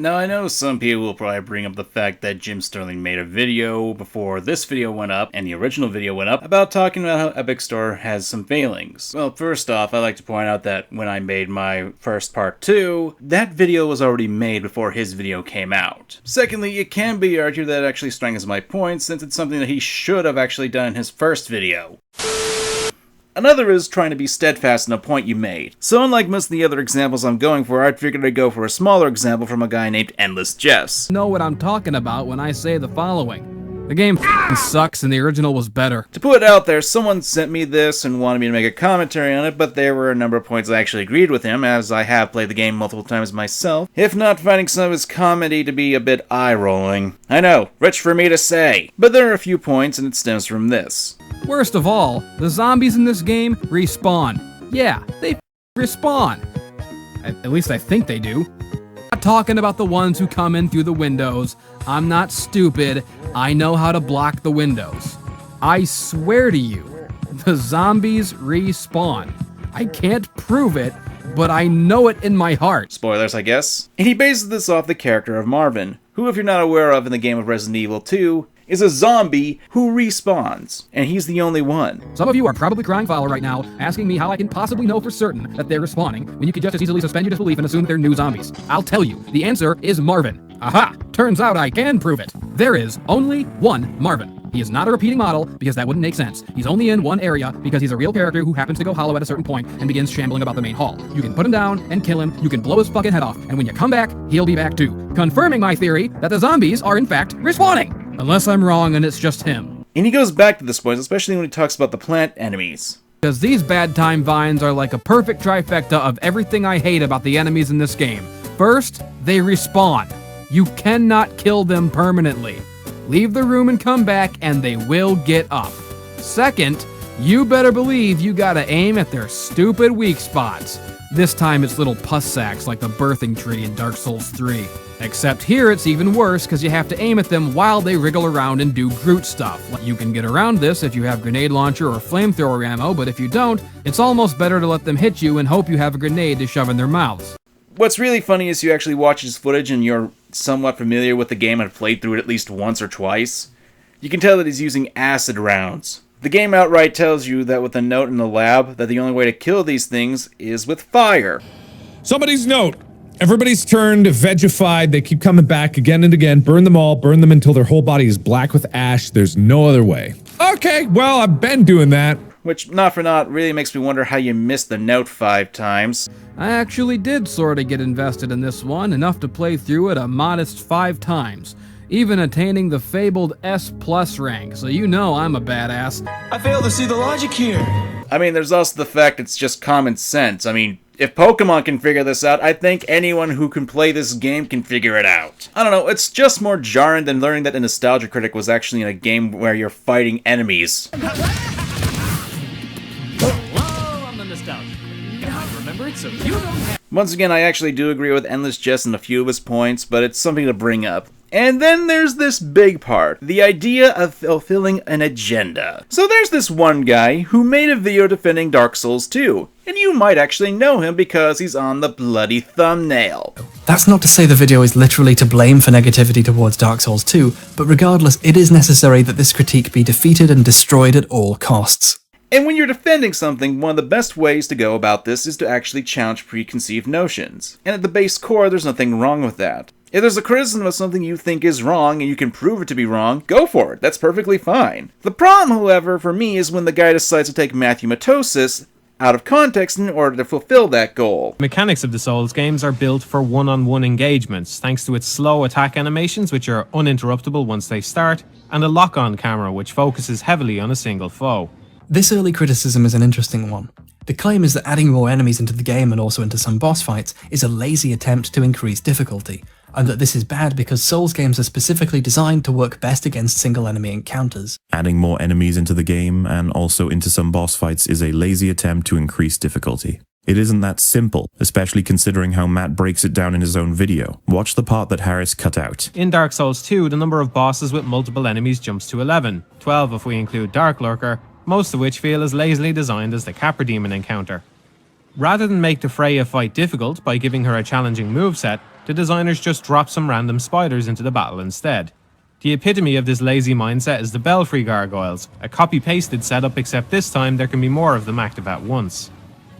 Now, I know some people will probably bring up the fact that Jim Sterling made a video before this video went up and the original video went up about talking about how Epic Store has some failings. Well, first off, I'd like to point out that when I made my first part 2, that video was already made before his video came out. Secondly, it can be argued that it actually strengthens my point since it's something that he should have actually done in his first video. Another is trying to be steadfast in a point you made. So unlike most of the other examples I'm going for, I figured I'd go for a smaller example from a guy named Endless Jess. Know what I'm talking about when I say the following. The game sucks and the original was better. To put it out there, someone sent me this and wanted me to make a commentary on it, but there were a number of points I actually agreed with him, as I have played the game multiple times myself, if not finding some of his comedy to be a bit eye-rolling. I know, rich for me to say, but there are a few points and it stems from this. Worst of all, the zombies in this game respawn. Yeah, they respawn. At least I think they do. I'm not talking about the ones who come in through the windows. I'm not stupid. I know how to block the windows. I swear to you, the zombies respawn. I can't prove it, but I know it in my heart. Spoilers, I guess. And he bases this off the character of Marvin, who, if you're not aware of in the game of Resident Evil 2, is a zombie who respawns, and he's the only one. Some of you are probably crying foul right now, asking me how I can possibly know for certain that they're respawning when you could just as easily suspend your disbelief and assume they're new zombies. I'll tell you, the answer is Marvin. Aha! Turns out I can prove it. There is only one Marvin. He is not a repeating model, because that wouldn't make sense. He's only in one area, because he's a real character who happens to go hollow at a certain point and begins shambling about the main hall. You can put him down and kill him, you can blow his fucking head off, and when you come back, he'll be back too. Confirming my theory that the zombies are in fact respawning! Unless I'm wrong and it's just him. And he goes back to this point, especially when he talks about the plant enemies. Because these bad time vines are like a perfect trifecta of everything I hate about the enemies in this game. First, they respawn. You cannot kill them permanently. Leave the room and come back and they will get up. Second, you better believe you gotta aim at their stupid weak spots. This time it's little pus sacks like the birthing tree in Dark Souls 3. Except here it's even worse because you have to aim at them while they wriggle around and do Groot stuff. You can get around this if you have grenade launcher or flamethrower ammo, but if you don't, it's almost better to let them hit you and hope you have a grenade to shove in their mouths. What's really funny is you actually watch his footage and you're somewhat familiar with the game and have played through it at least once or twice. You can tell that he's using acid rounds. The game outright tells you that with a note in the lab that the only way to kill these things is with fire. Somebody's note. Everybody's turned vegified. They keep coming back again and again. Burn them all. Burn them until their whole body is black with ash. There's no other way. Okay, well, I've been doing that. Which, not for naught, really makes me wonder how you missed the note 5 times. I actually did sorta get invested in this one, enough to play through it a modest 5 times. Even attaining the fabled S+ rank, so you know I'm a badass. I fail to see the logic here. I mean, there's also the fact it's just common sense. I mean, if Pokemon can figure this out, I think anyone who can play this game can figure it out. I don't know, it's just more jarring than learning that a Nostalgia Critic was actually in a game where you're fighting enemies. Hello, I'm the Nostalgia Critic. I remember it, so you don't have. Once again, I actually do agree with Endless Jess in a few of his points, but it's something to bring up. And then there's this big part, the idea of fulfilling an agenda. So there's this one guy who made a video defending Dark Souls 2, and you might actually know him because he's on the bloody thumbnail. That's not to say the video is literally to blame for negativity towards Dark Souls 2, but regardless, it is necessary that this critique be defeated and destroyed at all costs. And when you're defending something, one of the best ways to go about this is to actually challenge preconceived notions. And at the base core, there's nothing wrong with that. If there's a criticism of something you think is wrong and you can prove it to be wrong, go for it. That's perfectly fine. The problem, however, for me is when the guy decides to take Matthew Matosis out of context in order to fulfill that goal. Mechanics of the Souls games are built for one-on-one engagements, thanks to its slow attack animations, which are uninterruptible once they start, and a lock-on camera, which focuses heavily on a single foe. This early criticism is an interesting one. The claim is that adding more enemies into the game and also into some boss fights is a lazy attempt to increase difficulty, and that this is bad because Souls games are specifically designed to work best against single enemy encounters. Adding more enemies into the game and also into some boss fights is a lazy attempt to increase difficulty. It isn't that simple, especially considering how Matt breaks it down in his own video. Watch the part that Harris cut out. In Dark Souls 2, the number of bosses with multiple enemies jumps to 11, 12 if we include Dark Lurker, most of which feel as lazily designed as the Capra Demon encounter. Rather than make the Freya fight difficult by giving her a challenging moveset, the designers just dropped some random spiders into the battle instead. The epitome of this lazy mindset is the Belfry Gargoyles, a copy-pasted setup except this time there can be more of them active at once.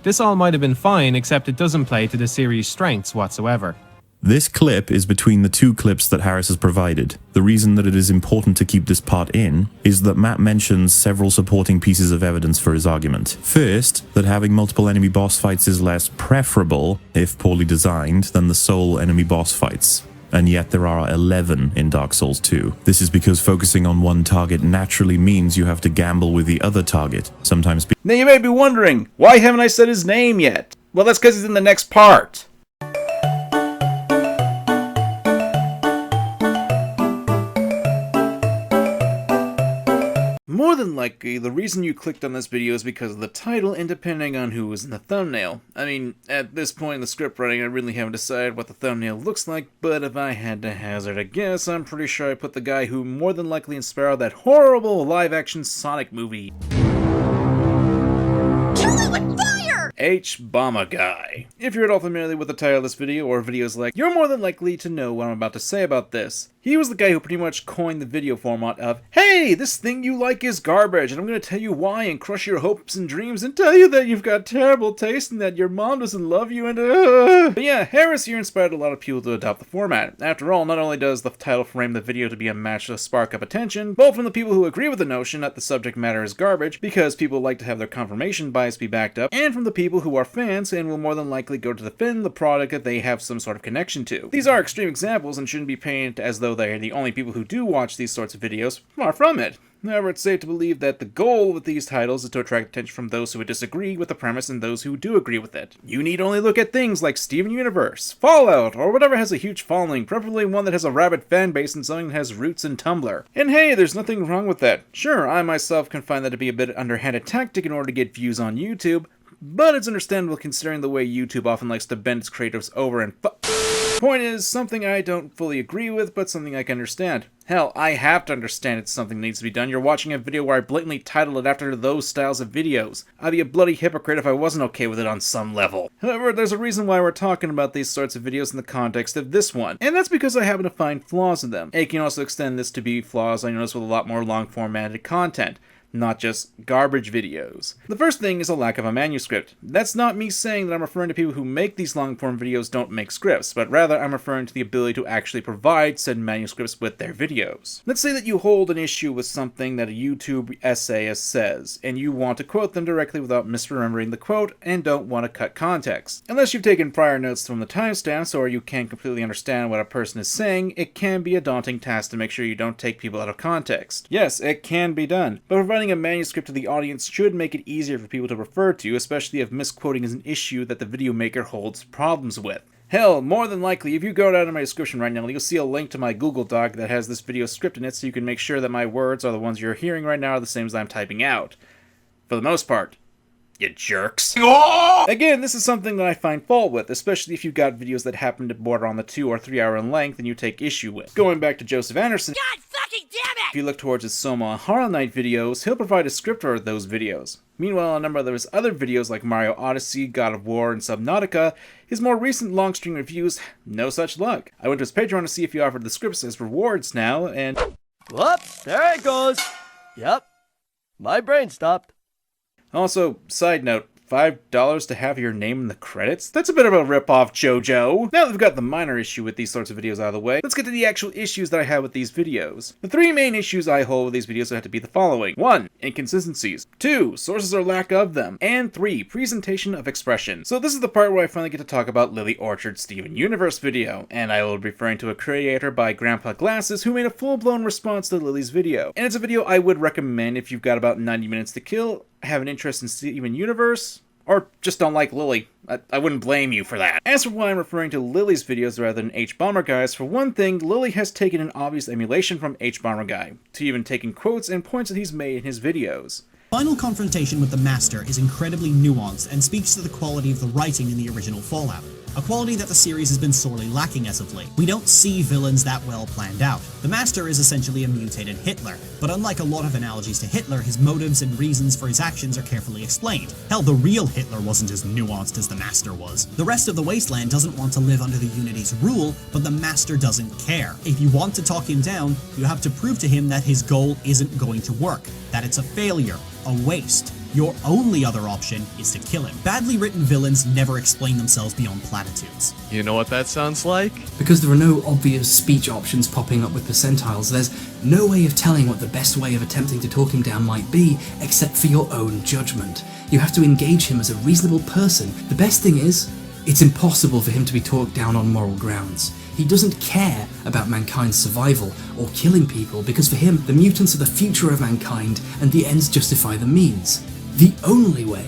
This all might have been fine except it doesn't play to the series' strengths whatsoever. This clip is between the two clips that Harris has provided. The reason that it is important to keep this part in is that Matt mentions several supporting pieces of evidence for his argument. First, that having multiple enemy boss fights is less preferable, if poorly designed, than the sole enemy boss fights. And yet there are 11 in Dark Souls 2. This is because focusing on one target naturally means you have to gamble with the other target, sometimes. Now you may be wondering, why haven't I said his name yet? Well, that's because he's in the next part. More than likely, the reason you clicked on this video is because of the title and depending on who was in the thumbnail. I mean, at this point in the script writing, I really haven't decided what the thumbnail looks like, but if I had to hazard a guess, I'm pretty sure I put the guy who more than likely inspired that horrible live-action Sonic movie. H-Bomber Guy. If you're at all familiar with the title of this video, or videos like, you're more than likely to know what I'm about to say about this. He was the guy who pretty much coined the video format of, hey, this thing you like is garbage, and I'm going to tell you why and crush your hopes and dreams and tell you that you've got terrible taste and that your mom doesn't love you and But yeah, Harris here inspired a lot of people to adopt the format. After all, not only does the title frame the video to be a match to spark up attention, both from the people who agree with the notion that the subject matter is garbage, because people like to have their confirmation bias be backed up, and from the people who are fans and will more than likely go to defend the product that they have some sort of connection to. These are extreme examples and shouldn't be painted as though they are the only people who do watch these sorts of videos. Far from it. However, it's safe to believe that the goal with these titles is to attract attention from those who would disagree with the premise and those who do agree with it. You need only look at things like Steven Universe, Fallout, or whatever has a huge following, preferably one that has a rabid fanbase and something that has roots in Tumblr. And hey, there's nothing wrong with that. Sure, I myself can find that to be a bit underhanded tactic in order to get views on YouTube, but it's understandable considering the way YouTube often likes to bend its creatives over and Point is, something I don't fully agree with, but something I can understand. Hell, I have to understand it's something that needs to be done. You're watching a video where I blatantly titled it after those styles of videos. I'd be a bloody hypocrite if I wasn't okay with it on some level. However, there's a reason why we're talking about these sorts of videos in the context of this one, and that's because I happen to find flaws in them. I can also extend this to be flaws I notice with a lot more long formatted content, not just garbage videos. The first thing is a lack of a manuscript. That's not me saying that I'm referring to people who make these long-form videos don't make scripts, but rather I'm referring to the ability to actually provide said manuscripts with their videos. Let's say that you hold an issue with something that a YouTube essayist says, and you want to quote them directly without misremembering the quote and don't want to cut context. Unless you've taken prior notes from the timestamps or you can't completely understand what a person is saying, it can be a daunting task to make sure you don't take people out of context. Yes, it can be done, but providing a manuscript to the audience should make it easier for people to refer to, especially if misquoting is an issue that the video maker holds problems with. Hell, more than likely, if you go down to my description right now, you'll see a link to my Google Doc that has this video script in it so you can make sure that my words are the ones you're hearing right now are the same as I'm typing out. For the most part. You jerks. Again, this is something that I find fault with, especially if you've got videos that happen to border on the 2 or 3 hour in length and you take issue with. Going back to Joseph Anderson, God fucking damn it! If you look towards his Soma and Horror Night videos, he'll provide a script for those videos. Meanwhile, a number of his other videos like Mario Odyssey, God of War, and Subnautica, his more recent long-string reviews, no such luck. I went to his Patreon to see if he offered the scripts as rewards now, and whoop, there it goes. Yep, my brain stopped. Also, side note, $5 to have your name in the credits? That's a bit of a rip-off, JoJo. Now that we've got the minor issue with these sorts of videos out of the way, let's get to the actual issues that I have with these videos. The 3 main issues I hold with these videos have to be the following. 1. Inconsistencies. 2. Sources or lack of them. And 3. Presentation of expression. So this is the part where I finally get to talk about Lily Orchard's Steven Universe video, and I will be referring to a creator by Grandpa Glasses who made a full-blown response to Lily's video. And it's a video I would recommend if you've got about 90 minutes to kill, have an interest in Steven Universe, or just don't like Lily. I wouldn't blame you for that. As for why I'm referring to Lily's videos rather than H-Bomber Guy's, for one thing, Lily has taken an obvious emulation from H-Bomber Guy, to even taking quotes and points that he's made in his videos. Final confrontation with the Master is incredibly nuanced and speaks to the quality of the writing in the original Fallout. a quality that the series has been sorely lacking as of late. We don't see villains that well planned out. The Master is essentially a mutated Hitler, but unlike a lot of analogies to Hitler, his motives and reasons for his actions are carefully explained. Hell, the real Hitler wasn't as nuanced as the Master was. The rest of the Wasteland doesn't want to live under the Unity's rule, but the Master doesn't care. If you want to talk him down, you have to prove to him that his goal isn't going to work, that it's a failure, a waste. Your only other option is to kill him. Badly written villains never explain themselves beyond platitudes. You know what that sounds like? Because there are no obvious speech options popping up with percentiles, there's no way of telling what the best way of attempting to talk him down might be, except for your own judgment. You have to engage him as a reasonable person. The best thing is, it's impossible for him to be talked down on moral grounds. He doesn't care about mankind's survival or killing people, because for him, the mutants are the future of mankind and the ends justify the means. The only way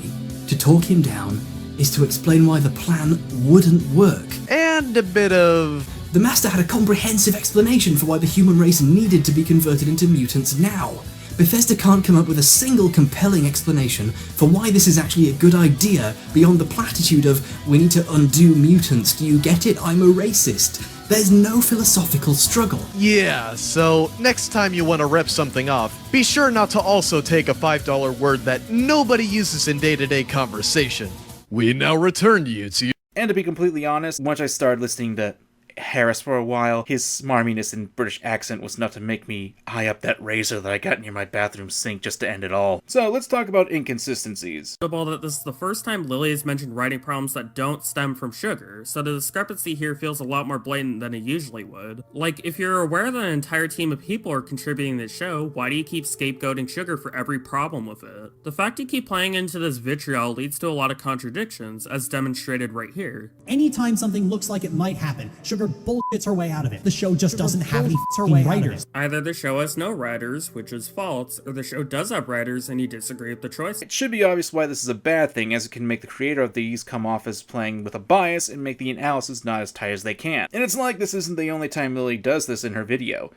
to talk him down is to explain why the plan wouldn't work. And a bit of... The Master had a comprehensive explanation for why the human race needed to be converted into mutants now. Bethesda can't come up with a single compelling explanation for why this is actually a good idea beyond the platitude of, we need to undo mutants, do you get it? I'm a racist. There's no philosophical struggle. Yeah, so next time you want to rep something off, be sure not to also take a $5 word that nobody uses in day-to-day conversation. We now return you to... And to be completely honest, once I started listening to Harris for a while, his smarminess and British accent was enough to make me eye up that razor that I got near my bathroom sink just to end it all. So let's talk about inconsistencies. Notable that this is the first time Lily has mentioned writing problems that don't stem from Sugar, so the discrepancy here feels a lot more blatant than it usually would. Like, if you're aware that an entire team of people are contributing to the show, why do you keep scapegoating Sugar for every problem with it? The fact you keep playing into this vitriol leads to a lot of contradictions, as demonstrated right here. Anytime something looks like it might happen, Sugar bullshits her way out of it. The show just doesn't have any writers. Either the show has no writers, which is false, or the show does have writers and you disagree with the choice. It should be obvious why this is a bad thing, as it can make the creator of these come off as playing with a bias and make the analysis not as tight as they can. And it's like this isn't the only time Lily does this in her video.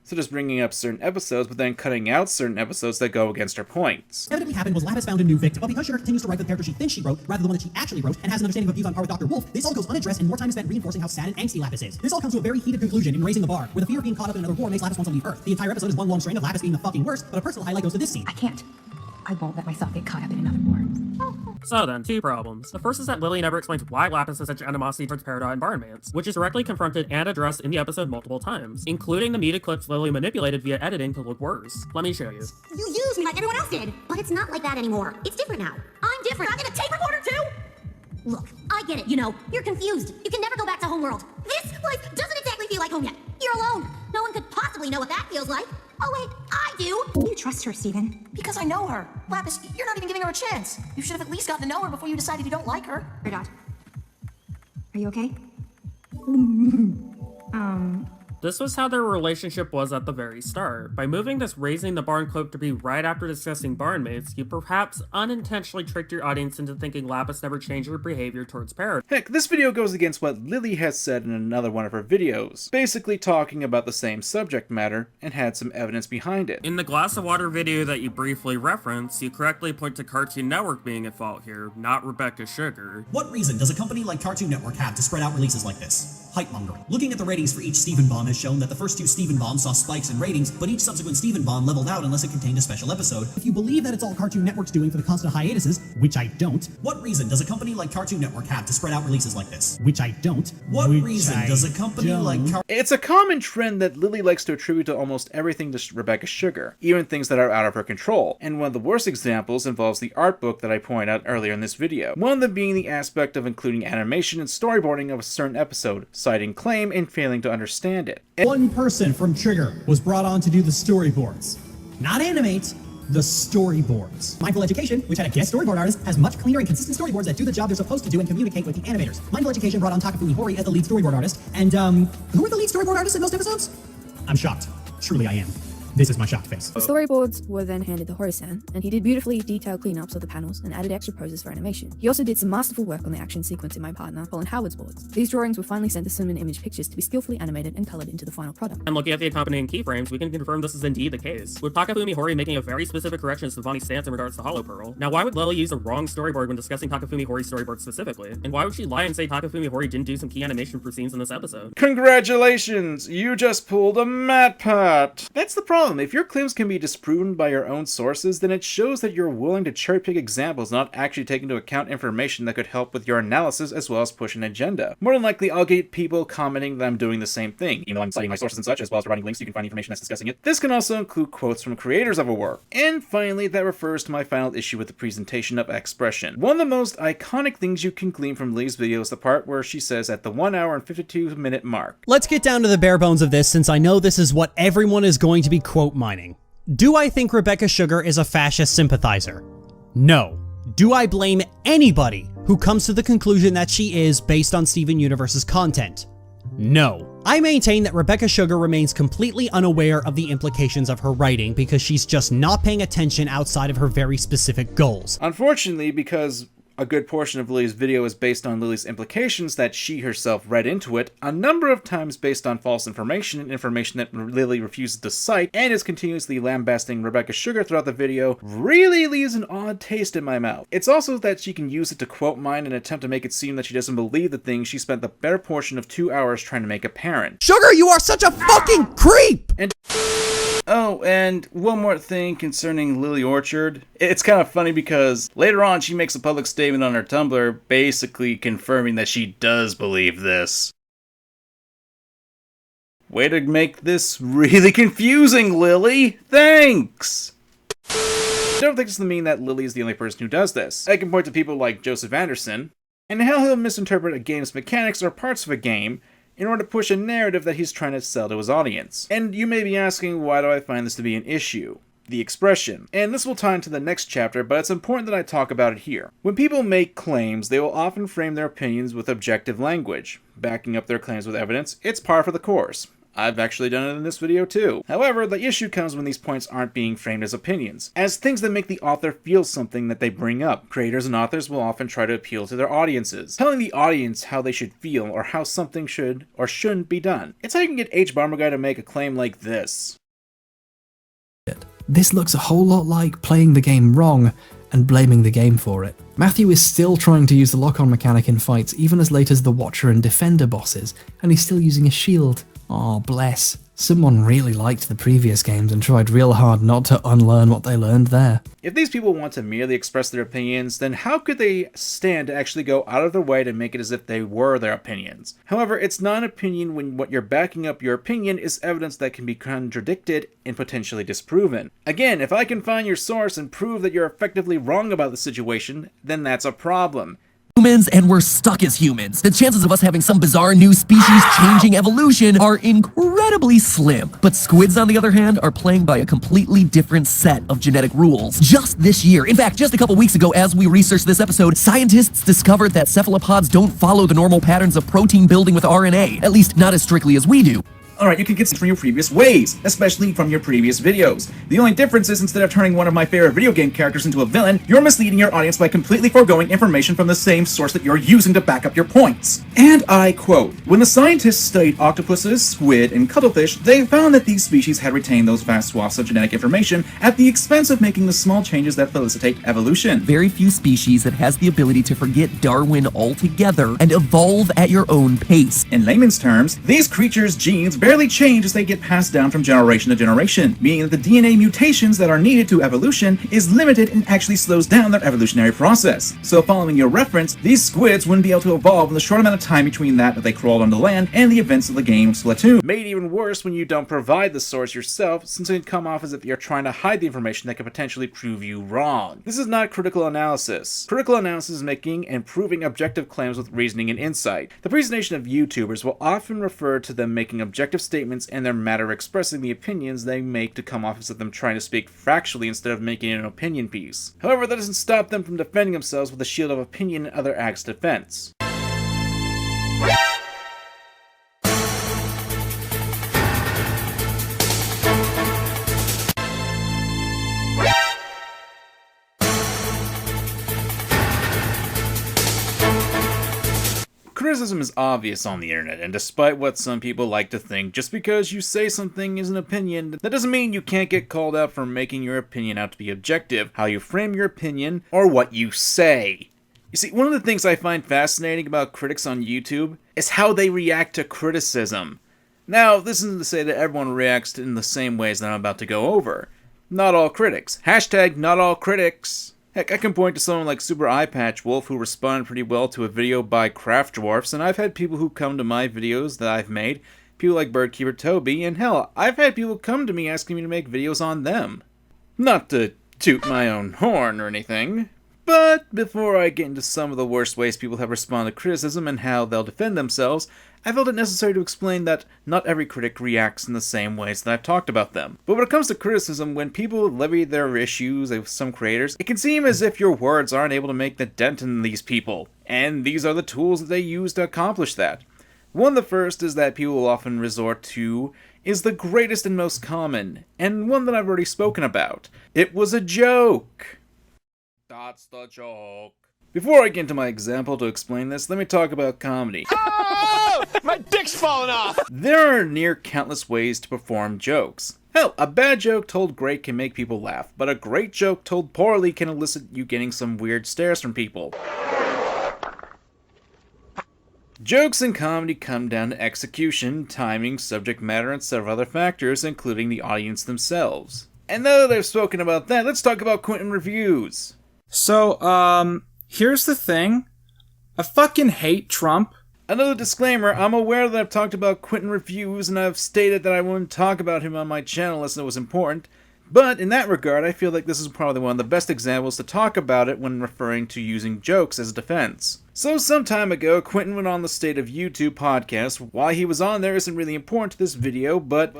So just bringing up certain episodes, but then cutting out certain episodes that go against her points. Evidently happened was Lapis found a new victim, but because Sugar continues to write the character she thinks she wrote, rather than the one that she actually wrote, and has an understanding of views on par with Dr. Wolf, this all goes unaddressed and more time is spent reinforcing how sad and angsty Lapis is. This all comes to a very heated conclusion in Raising the Bar, where the fear of being caught up in another war makes Lapis want to leave Earth. The entire episode is one long string of Lapis being the fucking worst, but a personal highlight goes to this scene. I can't. I won't let myself get caught up in another war. So then, two problems. The first is that Lily never explains why Lapis has such animosity towards Peridot and Barnmans, which is directly confronted and addressed in the episode multiple times, including the media clips Lily manipulated via editing to look worse. Let me show you. You used me like everyone else did, but it's not like that anymore. It's different now. I'm different. I'm gonna tape recorder too! Look, I get it, you know. You're confused. You can never go back to homeworld. This place doesn't exactly feel like home yet. You're alone. No one could possibly know what that feels like. Oh wait, I do. You trust her, Steven? Because I know her. Lapis, you're not even giving her a chance. You should have at least gotten to know her before you decided you don't like her. Peridot, are you okay? This was how their relationship was at the very start. By moving this Raising the Barn clip to be right after discussing barnmates, you perhaps unintentionally tricked your audience into thinking Lapis never changed her behavior towards Peridot. Heck, this video goes against what Lily has said in another one of her videos, basically talking about the same subject matter and had some evidence behind it. In the Glass of Water video that you briefly referenced, you correctly point to Cartoon Network being at fault here, not Rebecca Sugar. What reason does a company like Cartoon Network have to spread out releases like this? Hype mongering. Looking at the ratings for each Steven Bomb has shown that the first two Steven Bombs saw spikes in ratings, but each subsequent Steven Bomb leveled out unless it contained a special episode. If you believe that it's all Cartoon Network's doing for the constant hiatuses, which I don't, what reason does a company like Cartoon Network have to spread out releases like this? Which I don't. What reason does a company like It's a common trend that Lily likes to attribute to almost everything to Rebecca Sugar, even things that are out of her control. And one of the worst examples involves the art book that I pointed out earlier in this video. One of them being the aspect of including animation and storyboarding of a certain episode, citing claim and failing to understand it. One person from Trigger was brought on to do the storyboards. Not animate, the storyboards. Mindful Education, which had a guest storyboard artist, has much cleaner and consistent storyboards that do the job they're supposed to do and communicate with the animators. Mindful Education brought on Takafumi Hori as the lead storyboard artist, and who were the lead storyboard artists in most episodes? I'm shocked. Truly I am. This is my shocked face. The storyboards were then handed to Hori-san, and he did beautifully detailed cleanups of the panels and added extra poses for animation. He also did some masterful work on the action sequence in my partner, Colin Howard's boards. These drawings were finally sent to Cinema Image Pictures to be skillfully animated and colored into the final product. And looking at the accompanying keyframes, we can confirm this is indeed the case, with Takafumi Hori making a very specific correction to Vani's stance in regards to Hollow Pearl. Now, why would Lily use a wrong storyboard when discussing Takafumi Hori's storyboard specifically? And why would she lie and say Takafumi Hori didn't do some key animation for scenes in this episode? Congratulations! You just pulled a Matt Pot! That's the problem. If your claims can be disproven by your own sources, then it shows that you're willing to cherry-pick examples, not actually take into account information that could help with your analysis as well as push an agenda. More than likely, I'll get people commenting that I'm doing the same thing, even though I'm citing my sources and such, as well as providing links so you can find information that's discussing it. This can also include quotes from creators of a work. And finally, that refers to my final issue with the presentation of expression. One of the most iconic things you can glean from Lee's video is the part where she says at the 1 hour and 52 minute mark. Let's get down to the bare bones of this, since I know this is what everyone is going to be quote mining. Do I think Rebecca Sugar is a fascist sympathizer? No. Do I blame anybody who comes to the conclusion that she is based on Steven Universe's content? No. I maintain that Rebecca Sugar remains completely unaware of the implications of her writing because she's just not paying attention outside of her very specific goals. Unfortunately, because a good portion of Lily's video is based on Lily's implications that she herself read into it, a number of times based on false information and information that Lily refuses to cite, and is continuously lambasting Rebecca Sugar throughout the video, really leaves an odd taste in my mouth. It's also that she can use it to quote mine and attempt to make it seem that she doesn't believe the thing she spent the better portion of 2 hours trying to make apparent. Sugar, you are such a fucking creep! Oh, and one more thing concerning Lily Orchard. It's kind of funny because later on she makes a public statement on her Tumblr basically confirming that she does believe this. Way to make this really confusing, Lily! Thanks! I don't think this to mean that Lily is the only person who does this. I can point to people like Joseph Anderson, and how he'll misinterpret a game's mechanics or parts of a game in order to push a narrative that he's trying to sell to his audience. And you may be asking, why do I find this to be an issue? The expression. And this will tie into the next chapter, but it's important that I talk about it here. When people make claims, they will often frame their opinions with objective language, backing up their claims with evidence. It's par for the course. I've actually done it in this video too. However, the issue comes when these points aren't being framed as opinions, as things that make the author feel something that they bring up. Creators and authors will often try to appeal to their audiences, telling the audience how they should feel or how something should or shouldn't be done. It's how you can get H. Bomber Guy to make a claim like this. This looks a whole lot like playing the game wrong and blaming the game for it. Matthew is still trying to use the lock-on mechanic in fights even as late as the Watcher and Defender bosses, and he's still using a shield. Aw, bless. Someone really liked the previous games and tried real hard not to unlearn what they learned there. If these people want to merely express their opinions, then how could they stand to actually go out of their way to make it as if they were their opinions? However, it's not an opinion when what you're backing up your opinion is evidence that can be contradicted and potentially disproven. Again, if I can find your source and prove that you're effectively wrong about the situation, then that's a problem. Humans, and we're stuck as humans. The chances of us having some bizarre new species-changing evolution are incredibly slim. But squids, on the other hand, are playing by a completely different set of genetic rules. Just this year, in fact, just a couple weeks ago, as we researched this episode, scientists discovered that cephalopods don't follow the normal patterns of protein building with RNA, at least not as strictly as we do. Alright, you can get from your previous ways, especially from your previous videos. The only difference is instead of turning one of my favorite video game characters into a villain, you're misleading your audience by completely foregoing information from the same source that you're using to back up your points. And I quote, "When the scientists studied octopuses, squid, and cuttlefish, they found that these species had retained those vast swaths of genetic information at the expense of making the small changes that felicitate evolution." Very few species that has the ability to forget Darwin altogether and evolve at your own pace. In layman's terms, these creatures' genes barely change as they get passed down from generation to generation, meaning that the DNA mutations that are needed to evolution is limited and actually slows down their evolutionary process. So following your reference, these squids wouldn't be able to evolve in the short amount of time between that they crawled on the land and the events of the game Splatoon. Made even worse when you don't provide the source yourself, since it can come off as if you're trying to hide the information that could potentially prove you wrong. This is not critical analysis. Critical analysis is making and proving objective claims with reasoning and insight. The presentation of YouTubers will often refer to them making objective statements and their matter of expressing the opinions they make to come off as if them trying to speak factually instead of making an opinion piece. However, that doesn't stop them from defending themselves with a shield of opinion and other acts of defense. Criticism is obvious on the internet, and despite what some people like to think, just because you say something is an opinion, that doesn't mean you can't get called out for making your opinion out to be objective, how you frame your opinion, or what you say. You see, one of the things I find fascinating about critics on YouTube is how they react to criticism. Now, this isn't to say that everyone reacts in the same ways that I'm about to go over. Not all critics. Hashtag not all critics. Heck, I can point to someone like Super Eyepatch Wolf who responded pretty well to a video by Craft Dwarfs, and I've had people who come to my videos that I've made, people like Birdkeeper Toby, and hell, I've had people come to me asking me to make videos on them. Not to toot my own horn or anything, but before I get into some of the worst ways people have responded to criticism and how they'll defend themselves, I felt it necessary to explain that not every critic reacts in the same ways that I've talked about them. But when it comes to criticism, when people levy their issues with some creators, it can seem as if your words aren't able to make the dent in these people, and these are the tools that they use to accomplish that. One of the first is that people will often resort to is the greatest and most common, and one that I've already spoken about. It was a joke. That's the joke. Before I get into my example to explain this, let me talk about comedy. Oh! My dick's falling off! There are near countless ways to perform jokes. Hell, a bad joke told great can make people laugh, but a great joke told poorly can elicit you getting some weird stares from people. Jokes in comedy come down to execution, timing, subject matter, and several other factors, including the audience themselves. And now that I've spoken about that, let's talk about Quentin reviews. So, here's the thing. I fucking hate Trump. Another disclaimer, I'm aware that I've talked about Quentin reviews and I've stated that I wouldn't talk about him on my channel unless it was important, but in that regard I feel like this is probably one of the best examples to talk about it when referring to using jokes as defense. So some time ago, Quentin went on the State of YouTube podcast. Why he was on there isn't really important to this video, but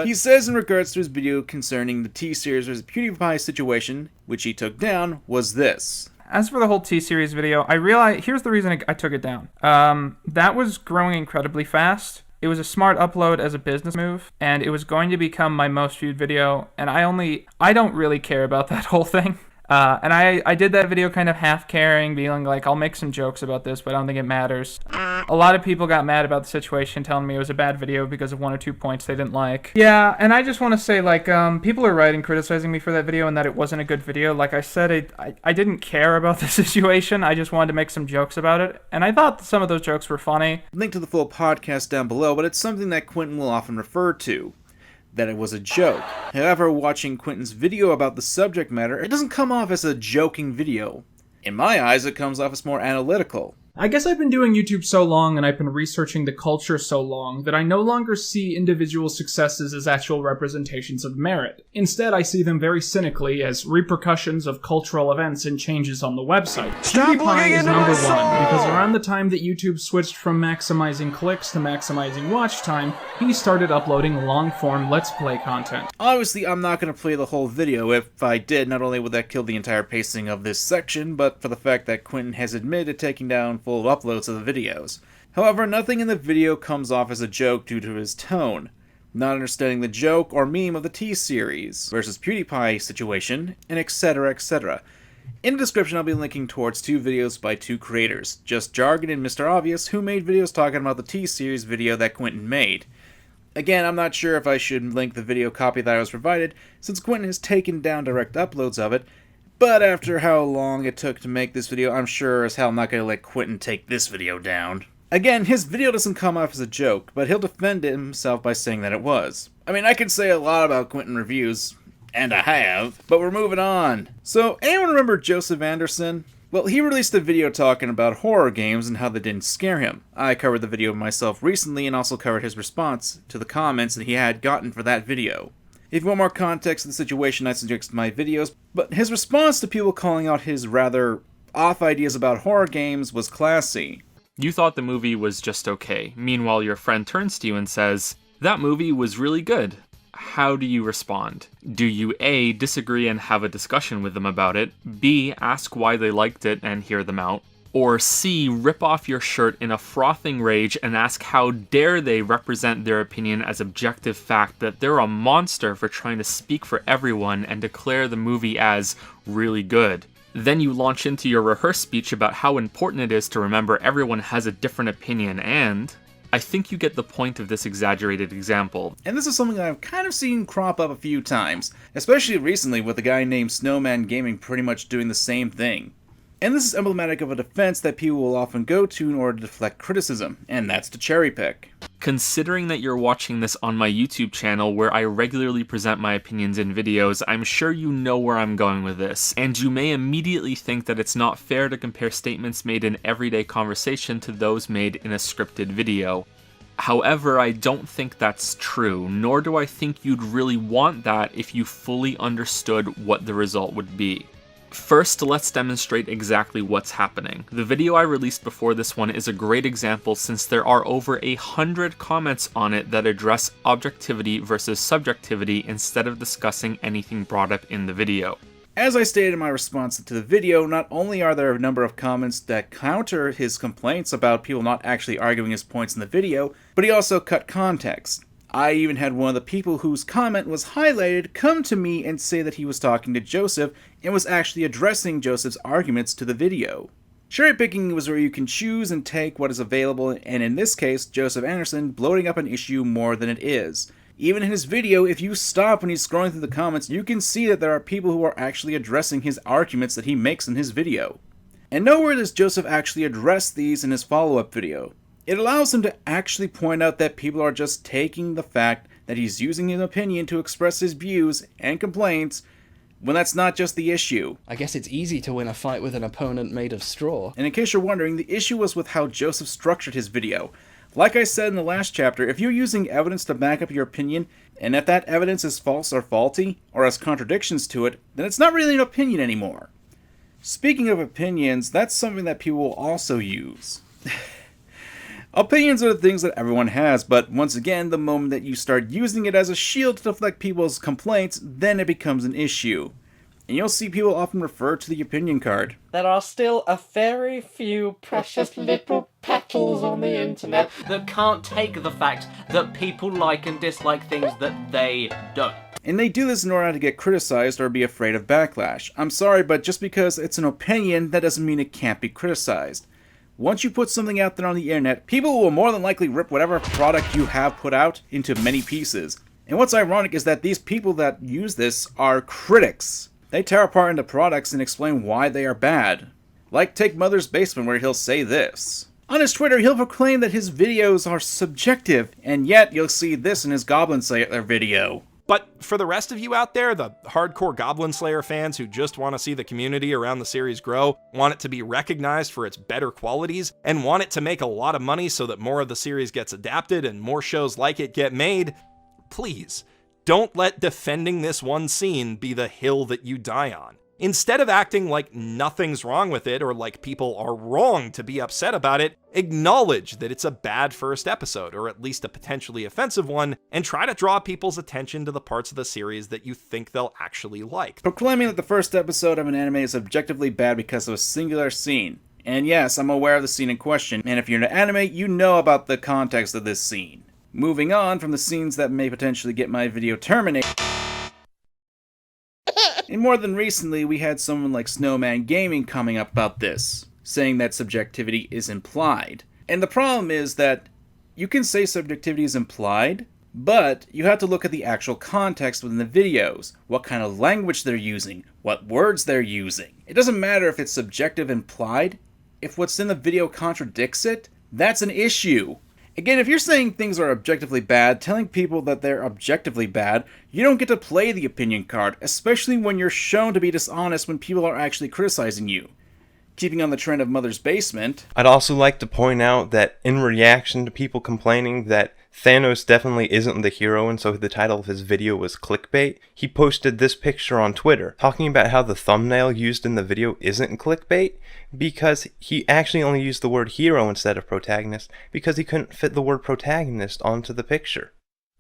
he says in regards to his video concerning the T-Series vs. PewDiePie situation, which he took down, was this. As for the whole T-Series video, I realized, here's the reason I took it down. That was growing incredibly fast. It was a smart upload as a business move, and it was going to become my most viewed video, and I don't really care about that whole thing. And I did that video kind of half caring, being like, I'll make some jokes about this, but I don't think it matters. A lot of people got mad about the situation, telling me it was a bad video because of 1 or 2 points they didn't like. Yeah, and I just want to say, like, people are writing criticizing me for that video and that it wasn't a good video. Like I said, I didn't care about the situation, I just wanted to make some jokes about it, and I thought some of those jokes were funny. Link to the full podcast down below, but it's something that Quentin will often refer to. That it was a joke. However, watching Quentin's video about the subject matter, it doesn't come off as a joking video. In my eyes, it comes off as more analytical. I guess I've been doing YouTube so long and I've been researching the culture so long that I no longer see individual successes as actual representations of merit. Instead, I see them very cynically as repercussions of cultural events and changes on the website. PewDiePie is number one because around the time that YouTube switched from maximizing clicks to maximizing watch time, he started uploading long-form Let's Play content. Obviously, I'm not going to play the whole video. If I did, not only would that kill the entire pacing of this section, but for the fact that Quentin has admitted taking down full uploads of the videos. However, nothing in the video comes off as a joke due to his tone, not understanding the joke or meme of the T-Series versus PewDiePie situation, and etc, etc. In the description I'll be linking towards 2 videos by 2 creators, Just Jargon and Mr. Obvious, who made videos talking about the T-Series video that Quentin made. Again, I'm not sure if I should link the video copy that I was provided, since Quentin has taken down direct uploads of it, but after how long it took to make this video, I'm sure as hell not going to let Quentin take this video down. Again, his video doesn't come off as a joke, but he'll defend it himself by saying that it was. I mean, I can say a lot about Quentin reviews, and I have, but we're moving on. So, anyone remember Joseph Anderson? Well, he released a video talking about horror games and how they didn't scare him. I covered the video myself recently and also covered his response to the comments that he had gotten for that video. If you want more context of the situation, I suggest my videos, but his response to people calling out his rather off ideas about horror games was classy. You thought the movie was just okay. Meanwhile, your friend turns to you and says, "That movie was really good." How do you respond? Do you A, disagree and have a discussion with them about it, B, ask why they liked it and hear them out, or C, rip off your shirt in a frothing rage and ask how dare they represent their opinion as objective fact, that they're a monster for trying to speak for everyone and declare the movie as really good? Then you launch into your rehearsed speech about how important it is to remember everyone has a different opinion, and I think you get the point of this exaggerated example. And this is something I've kind of seen crop up a few times, especially recently with a guy named Snowman Gaming pretty much doing the same thing. And this is emblematic of a defense that people will often go to in order to deflect criticism, and that's to cherry pick. Considering that you're watching this on my YouTube channel where I regularly present my opinions in videos, I'm sure you know where I'm going with this, and you may immediately think that it's not fair to compare statements made in everyday conversation to those made in a scripted video. However, I don't think that's true, nor do I think you'd really want that if you fully understood what the result would be. First, let's demonstrate exactly what's happening. The video I released before this one is a great example since there are over 100 comments on it that address objectivity versus subjectivity instead of discussing anything brought up in the video. As I stated in my response to the video, not only are there a number of comments that counter his complaints about people not actually arguing his points in the video, but he also cut context. I even had one of the people whose comment was highlighted come to me and say that he was talking to Joseph and was actually addressing Joseph's arguments to the video. Cherry picking was where you can choose and take what is available, and in this case, Joseph Anderson bloating up an issue more than it is. Even in his video, if you stop when he's scrolling through the comments, you can see that there are people who are actually addressing his arguments that he makes in his video. And nowhere does Joseph actually address these in his follow-up video. It allows him to actually point out that people are just taking the fact that he's using his opinion to express his views and complaints when that's not just the issue. I guess it's easy to win a fight with an opponent made of straw. And in case you're wondering, the issue was with how Joseph structured his video. Like I said in the last chapter, if you're using evidence to back up your opinion, and if that evidence is false or faulty, or has contradictions to it, then it's not really an opinion anymore. Speaking of opinions, that's something that people will also use. Opinions are the things that everyone has, but once again, the moment that you start using it as a shield to deflect people's complaints, then it becomes an issue. And you'll see people often refer to the opinion card. There are still a very few precious little petals on the internet that can't take the fact that people like and dislike things that they don't. And they do this in order to get criticized or be afraid of backlash. I'm sorry, but just because it's an opinion, that doesn't mean it can't be criticized. Once you put something out there on the internet, people will more than likely rip whatever product you have put out into many pieces. And what's ironic is that these people that use this are critics. They tear apart into products and explain why they are bad. Like take Mother's Basement, where he'll say this. On his Twitter, he'll proclaim that his videos are subjective, and yet you'll see this in his Goblin Slayer video. But for the rest of you out there, the hardcore Goblin Slayer fans who just want to see the community around the series grow, want it to be recognized for its better qualities, and want it to make a lot of money so that more of the series gets adapted and more shows like it get made, please, don't let defending this one scene be the hill that you die on. Instead of acting like nothing's wrong with it or like people are wrong to be upset about it, acknowledge that it's a bad first episode, or at least a potentially offensive one, and try to draw people's attention to the parts of the series that you think they'll actually like. Proclaiming that the first episode of an anime is objectively bad because of a singular scene. And yes, I'm aware of the scene in question, and if you're into anime, you know about the context of this scene. Moving on from the scenes that may potentially get my video terminated. And more than recently, we had someone like Snowman Gaming coming up about this, saying that subjectivity is implied. And the problem is that you can say subjectivity is implied, but you have to look at the actual context within the videos, what kind of language they're using, what words they're using. It doesn't matter if it's subjective implied. If what's in the video contradicts it, that's an issue. Again, if you're saying things are objectively bad, telling people that they're objectively bad, you don't get to play the opinion card, especially when you're shown to be dishonest when people are actually criticizing you. Keeping on the trend of Mother's Basement, I'd also like to point out that in reaction to people complaining that Thanos definitely isn't the hero and so the title of his video was clickbait, he posted this picture on Twitter, talking about how the thumbnail used in the video isn't clickbait, because he actually only used the word hero instead of protagonist, because he couldn't fit the word protagonist onto the picture.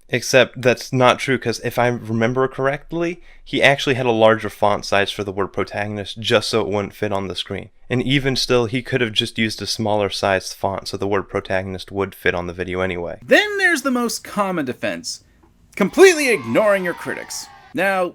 Except that's not true, because if I remember correctly, he actually had a larger font size for the word protagonist just so it wouldn't fit on the screen. And even still, he could have just used a smaller sized font so the word protagonist would fit on the video anyway. Then there's the most common defense, completely ignoring your critics. Now,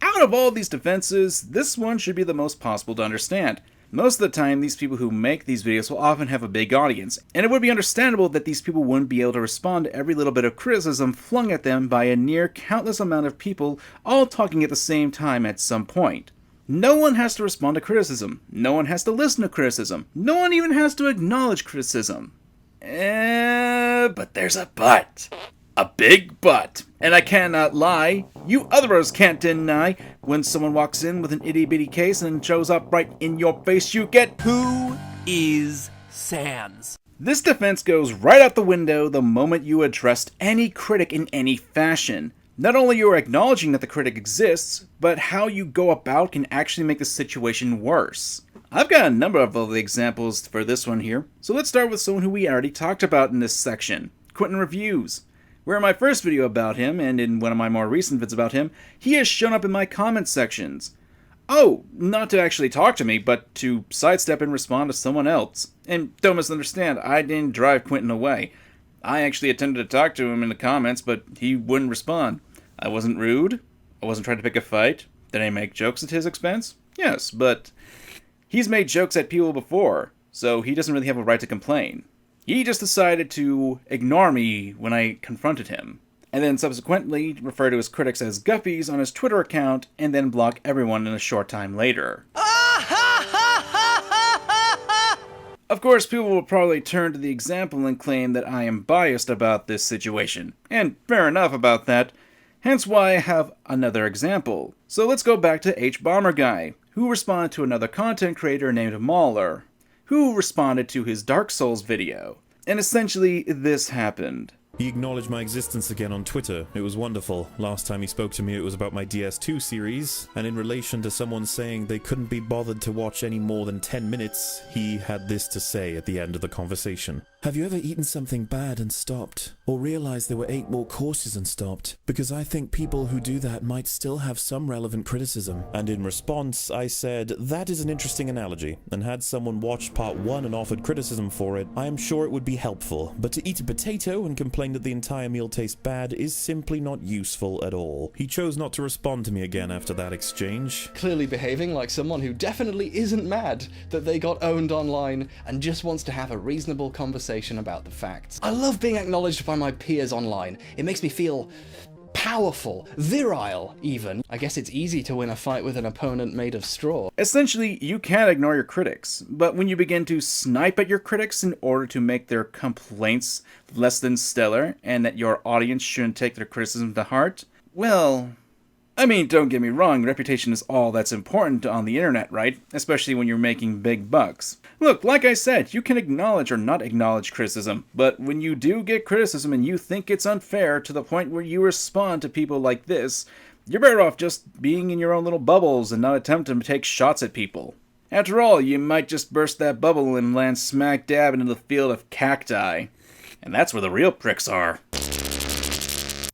out of all these defenses, this one should be the most possible to understand. Most of the time, these people who make these videos will often have a big audience, and it would be understandable that these people wouldn't be able to respond to every little bit of criticism flung at them by a near countless amount of people all talking at the same time at some point. No one has to respond to criticism. No one has to listen to criticism. No one even has to acknowledge criticism. But there's a but. A big but. And I cannot lie, you others can't deny, when someone walks in with an itty-bitty case and shows up right in your face, you get, "Who is Sans?" This defense goes right out the window the moment you addressed any critic in any fashion. Not only you are acknowledging that the critic exists, but how you go about can actually make the situation worse. I've got a number of other examples for this one here, so let's start with someone who we already talked about in this section, Quentin Reviews. Where in my first video about him, and in one of my more recent vids about him, he has shown up in my comment sections. Oh, not to actually talk to me, but to sidestep and respond to someone else. And don't misunderstand, I didn't drive Quentin away. I actually attempted to talk to him in the comments, but he wouldn't respond. I wasn't rude. I wasn't trying to pick a fight. Did I make jokes at his expense? Yes, but he's made jokes at people before, so he doesn't really have a right to complain. He just decided to ignore me when I confronted him, and then subsequently refer to his critics as Guffies on his Twitter account, and then block everyone in a short time later. Of course, people will probably turn to the example and claim that I am biased about this situation, and fair enough about that, hence why I have another example. So let's go back to H Bomber Guy, who responded to another content creator named Mauler, who responded to his Dark Souls video. And essentially, this happened. He acknowledged my existence again on Twitter. It was wonderful. Last time he spoke to me it was about my DS2 series, and in relation to someone saying they couldn't be bothered to watch any more than 10 minutes, he had this to say at the end of the conversation. Have you ever eaten something bad and stopped? Or realized there were 8 more courses and stopped? Because I think people who do that might still have some relevant criticism. And in response, I said, that is an interesting analogy, and had someone watched part 1 and offered criticism for it, I am sure it would be helpful. But to eat a potato and complain that the entire meal tastes bad is simply not useful at all. He chose not to respond to me again after that exchange. Clearly behaving like someone who definitely isn't mad that they got owned online and just wants to have a reasonable conversation about the facts. I love being acknowledged by my peers online. It makes me feel powerful, virile even. I guess it's easy to win a fight with an opponent made of straw. Essentially, you can't ignore your critics, but when you begin to snipe at your critics in order to make their complaints less than stellar, and that your audience shouldn't take their criticism to heart, well, I mean, don't get me wrong, reputation is all that's important on the internet, right? Especially when you're making big bucks. Look, like I said, you can acknowledge or not acknowledge criticism, but when you do get criticism and you think it's unfair to the point where you respond to people like this, you're better off just being in your own little bubbles and not attempting to take shots at people. After all, you might just burst that bubble and land smack dab into the field of cacti. And that's where the real pricks are.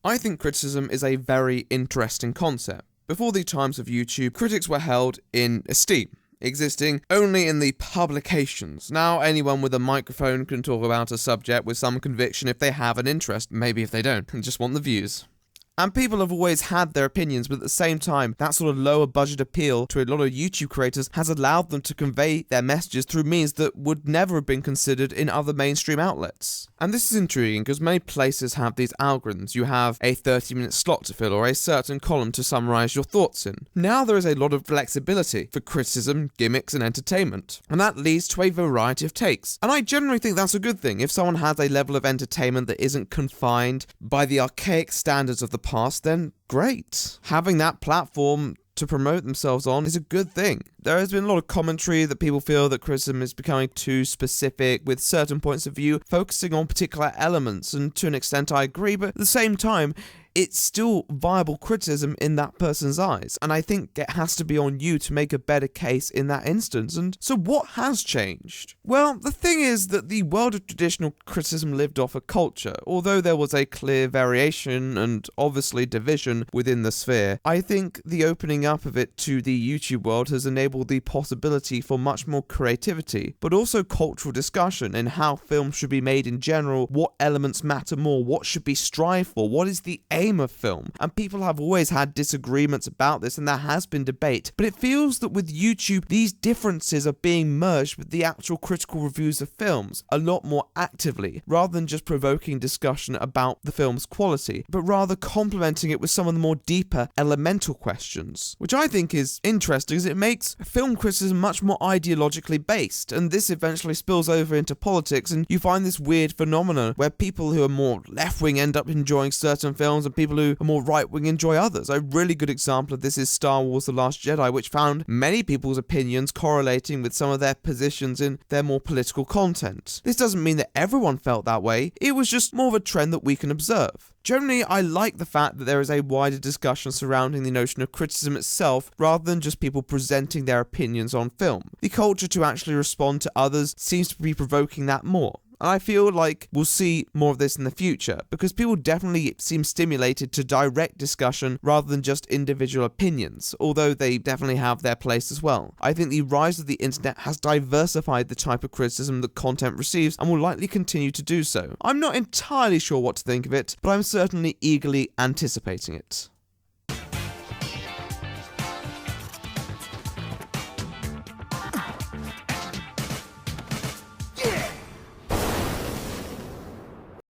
I think criticism is a very interesting concept. Before the times of YouTube, critics were held in esteem, existing only in the publications. Now anyone with a microphone can talk about a subject with some conviction if they have an interest, maybe if they don't, and just want the views. And people have always had their opinions, but at the same time, that sort of lower budget appeal to a lot of YouTube creators has allowed them to convey their messages through means that would never have been considered in other mainstream outlets. And this is intriguing because many places have these algorithms. You have a 30-minute slot to fill or a certain column to summarize your thoughts in. Now there is a lot of flexibility for criticism, gimmicks, and entertainment. And that leads to a variety of takes. And I generally think that's a good thing. If someone has a level of entertainment that isn't confined by the archaic standards of the past, then great. Having that platform to promote themselves on is a good thing. There has been a lot of commentary that people feel that criticism is becoming too specific with certain points of view, focusing on particular elements, and to an extent I agree, but at the same time, it's still viable criticism in that person's eyes, and I think it has to be on you to make a better case in that instance. And so what has changed? Well, the thing is that the world of traditional criticism lived off a culture. Although there was a clear variation and obviously division within the sphere, I think the opening up of it to the YouTube world has enabled the possibility for much more creativity, but also cultural discussion in how films should be made in general, what elements matter more, what should be strived for, what is the aim game of film, and people have always had disagreements about this, and there has been debate, but it feels that with YouTube, these differences are being merged with the actual critical reviews of films a lot more actively, rather than just provoking discussion about the film's quality, but rather complementing it with some of the more deeper, elemental questions, which I think is interesting as it makes film criticism much more ideologically based, and this eventually spills over into politics, and you find this weird phenomenon where people who are more left-wing end up enjoying certain films and people who are more right-wing enjoy others. A really good example of this is Star Wars The Last Jedi, which found many people's opinions correlating with some of their positions in their more political content. This doesn't mean that everyone felt that way, it was just more of a trend that we can observe. Generally, I like the fact that there is a wider discussion surrounding the notion of criticism itself, rather than just people presenting their opinions on film. The culture to actually respond to others seems to be provoking that more. And I feel like we'll see more of this in the future, because people definitely seem stimulated to direct discussion rather than just individual opinions, although they definitely have their place as well. I think the rise of the internet has diversified the type of criticism that content receives and will likely continue to do so. I'm not entirely sure what to think of it, but I'm certainly eagerly anticipating it.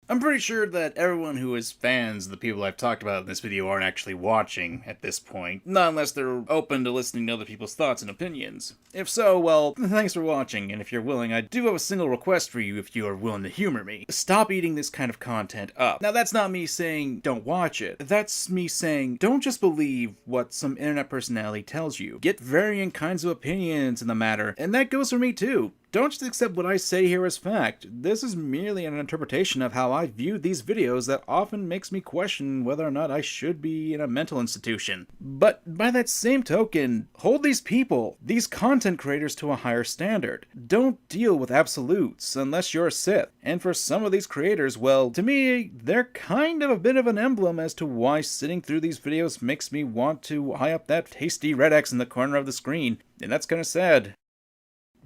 I'm pretty sure that everyone who is fans of the people I've talked about in this video aren't actually watching at this point, not unless they're open to listening to other people's thoughts and opinions. If so, well, thanks for watching, and if you're willing, I do have a single request for you if you are willing to humor me. Stop eating this kind of content up. Now, that's not me saying don't watch it. That's me saying don't just believe what some internet personality tells you. Get varying kinds of opinions in the matter, and that goes for me too. Don't just accept what I say here as fact. This is merely an interpretation of how I view these videos that often makes me question whether or not I should be in a mental institution. But by that same token, hold these people, these content creators, to a higher standard. Don't deal with absolutes unless you're a Sith. And for some of these creators, well, to me, they're kind of a bit of an emblem as to why sitting through these videos makes me want to eye up that tasty red X in the corner of the screen. And that's kinda sad.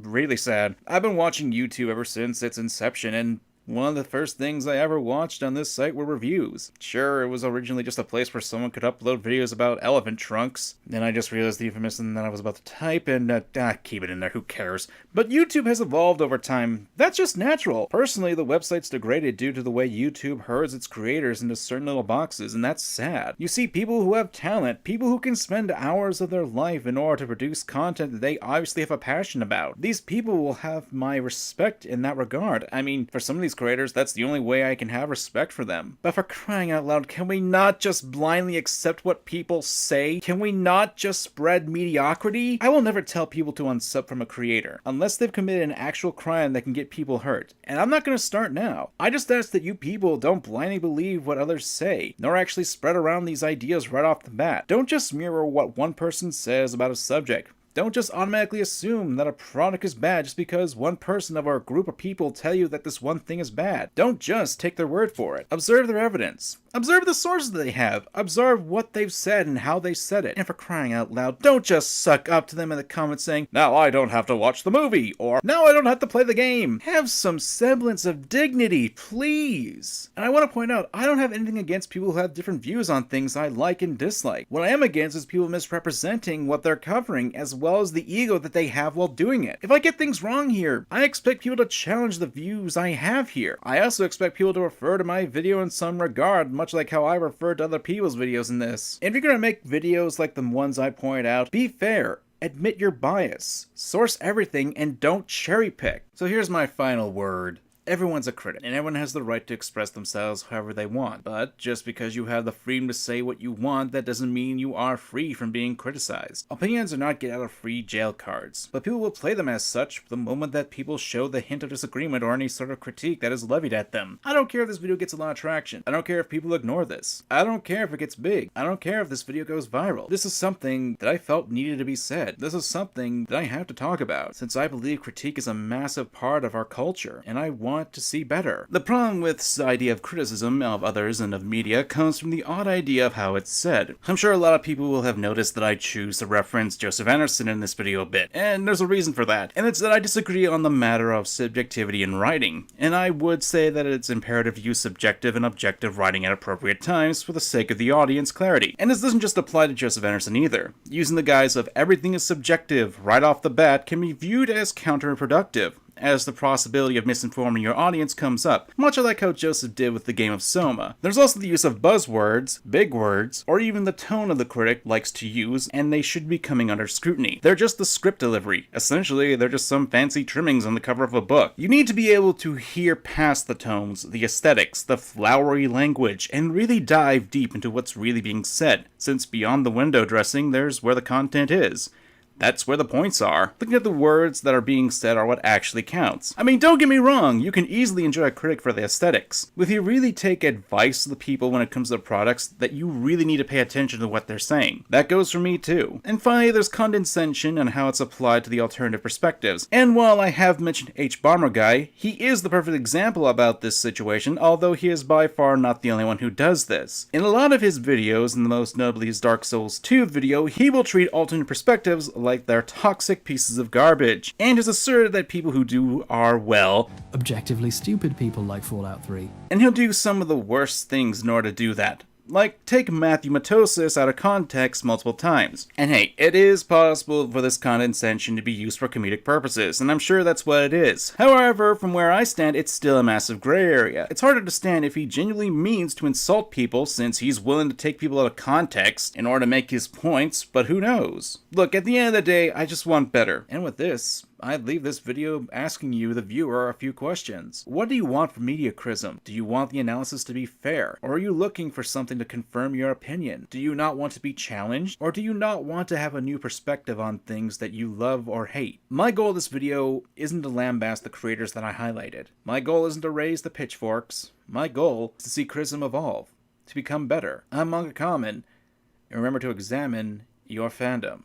Really sad. I've been watching YouTube ever since its inception, and one of the first things I ever watched on this site were reviews. Sure, it was originally just a place where someone could upload videos about elephant trunks. Then I just realized the euphemism that I was about to type, and keep it in there, who cares. But YouTube has evolved over time. That's just natural. Personally, the website's degraded due to the way YouTube herds its creators into certain little boxes, and that's sad. You see people who have talent, people who can spend hours of their life in order to produce content that they obviously have a passion about. These people will have my respect in that regard. I mean, for some of these creators, that's the only way I can have respect for them. But for crying out loud, can we not just blindly accept what people say? Can we not just spread mediocrity? I will never tell people to unsub from a creator, unless they've committed an actual crime that can get people hurt. And I'm not going to start now. I just ask that you people don't blindly believe what others say, nor actually spread around these ideas right off the bat. Don't just mirror what one person says about a subject. Don't just automatically assume that a product is bad just because one person of our group of people tell you that this one thing is bad. Don't just take their word for it. Observe their evidence. Observe the sources they have. Observe what they've said and how they said it. And for crying out loud, don't just suck up to them in the comments saying, "Now I don't have to watch the movie," or "Now I don't have to play the game." Have some semblance of dignity, please. And I want to point out, I don't have anything against people who have different views on things I like and dislike. What I am against is people misrepresenting what they're covering, as well as the ego that they have while doing it. If I get things wrong here, I expect people to challenge the views I have here. I also expect people to refer to my video in some regard, much like how I refer to other people's videos in this. If you're gonna make videos like the ones I point out, be fair. Admit your bias. Source everything and don't cherry pick. So here's my final word. Everyone's a critic, and everyone has the right to express themselves however they want. But just because you have the freedom to say what you want, that doesn't mean you are free from being criticized. Opinions are not get-out-of-free jail cards, but people will play them as such the moment that people show the hint of disagreement or any sort of critique that is levied at them. I don't care if this video gets a lot of traction. I don't care if people ignore this. I don't care if it gets big. I don't care if this video goes viral. This is something that I felt needed to be said. This is something that I have to talk about, since I believe critique is a massive part of our culture, and I want want to see better. The problem with this idea of criticism of others and of media comes from the odd idea of how it's said. I'm sure a lot of people will have noticed that I choose to reference Joseph Anderson in this video a bit, and there's a reason for that, and it's that I disagree on the matter of subjectivity in writing, and I would say that it's imperative to use subjective and objective writing at appropriate times for the sake of the audience clarity. And this doesn't just apply to Joseph Anderson either. Using the guise of everything is subjective right off the bat can be viewed as counterproductive, as the possibility of misinforming your audience comes up, much like how Joseph did with the game of Soma. There's also the use of buzzwords, big words, or even the tone of the critic likes to use, and they should be coming under scrutiny. They're just the script delivery. Essentially, they're just some fancy trimmings on the cover of a book. You need to be able to hear past the tones, the aesthetics, the flowery language, and really dive deep into what's really being said, since beyond the window dressing, there's where the content is. That's where the points are. Looking at the words that are being said are what actually counts. I mean, don't get me wrong, you can easily enjoy a critic for the aesthetics. But if you really take advice to the people when it comes to products, that you really need to pay attention to what they're saying. That goes for me too. And finally, there's condescension and how it's applied to the alternative perspectives. And while I have mentioned H. Bomber Guy, he is the perfect example about this situation, although he is by far not the only one who does this. In a lot of his videos, and most notably his Dark Souls 2 video, he will treat alternate perspectives like they're toxic pieces of garbage, and has asserted that people who do are, well, objectively stupid people like Fallout 3. And he'll do some of the worst things in order to do that. Like, take Matthew Matosis out of context multiple times. And hey, it is possible for this condescension to be used for comedic purposes, and I'm sure that's what it is. However, from where I stand, it's still a massive gray area. It's hard to understand if he genuinely means to insult people, since he's willing to take people out of context in order to make his points, but who knows? Look, at the end of the day, I just want better. And with this, I'd leave this video asking you, the viewer, a few questions. What do you want from Mediacrism? Do you want the analysis to be fair? Or are you looking for something to confirm your opinion? Do you not want to be challenged? Or do you not want to have a new perspective on things that you love or hate? My goal of this video isn't to lambaste the creators that I highlighted. My goal isn't to raise the pitchforks. My goal is to see Chrism evolve, to become better. I'm MangaKamen, and remember to examine your fandom.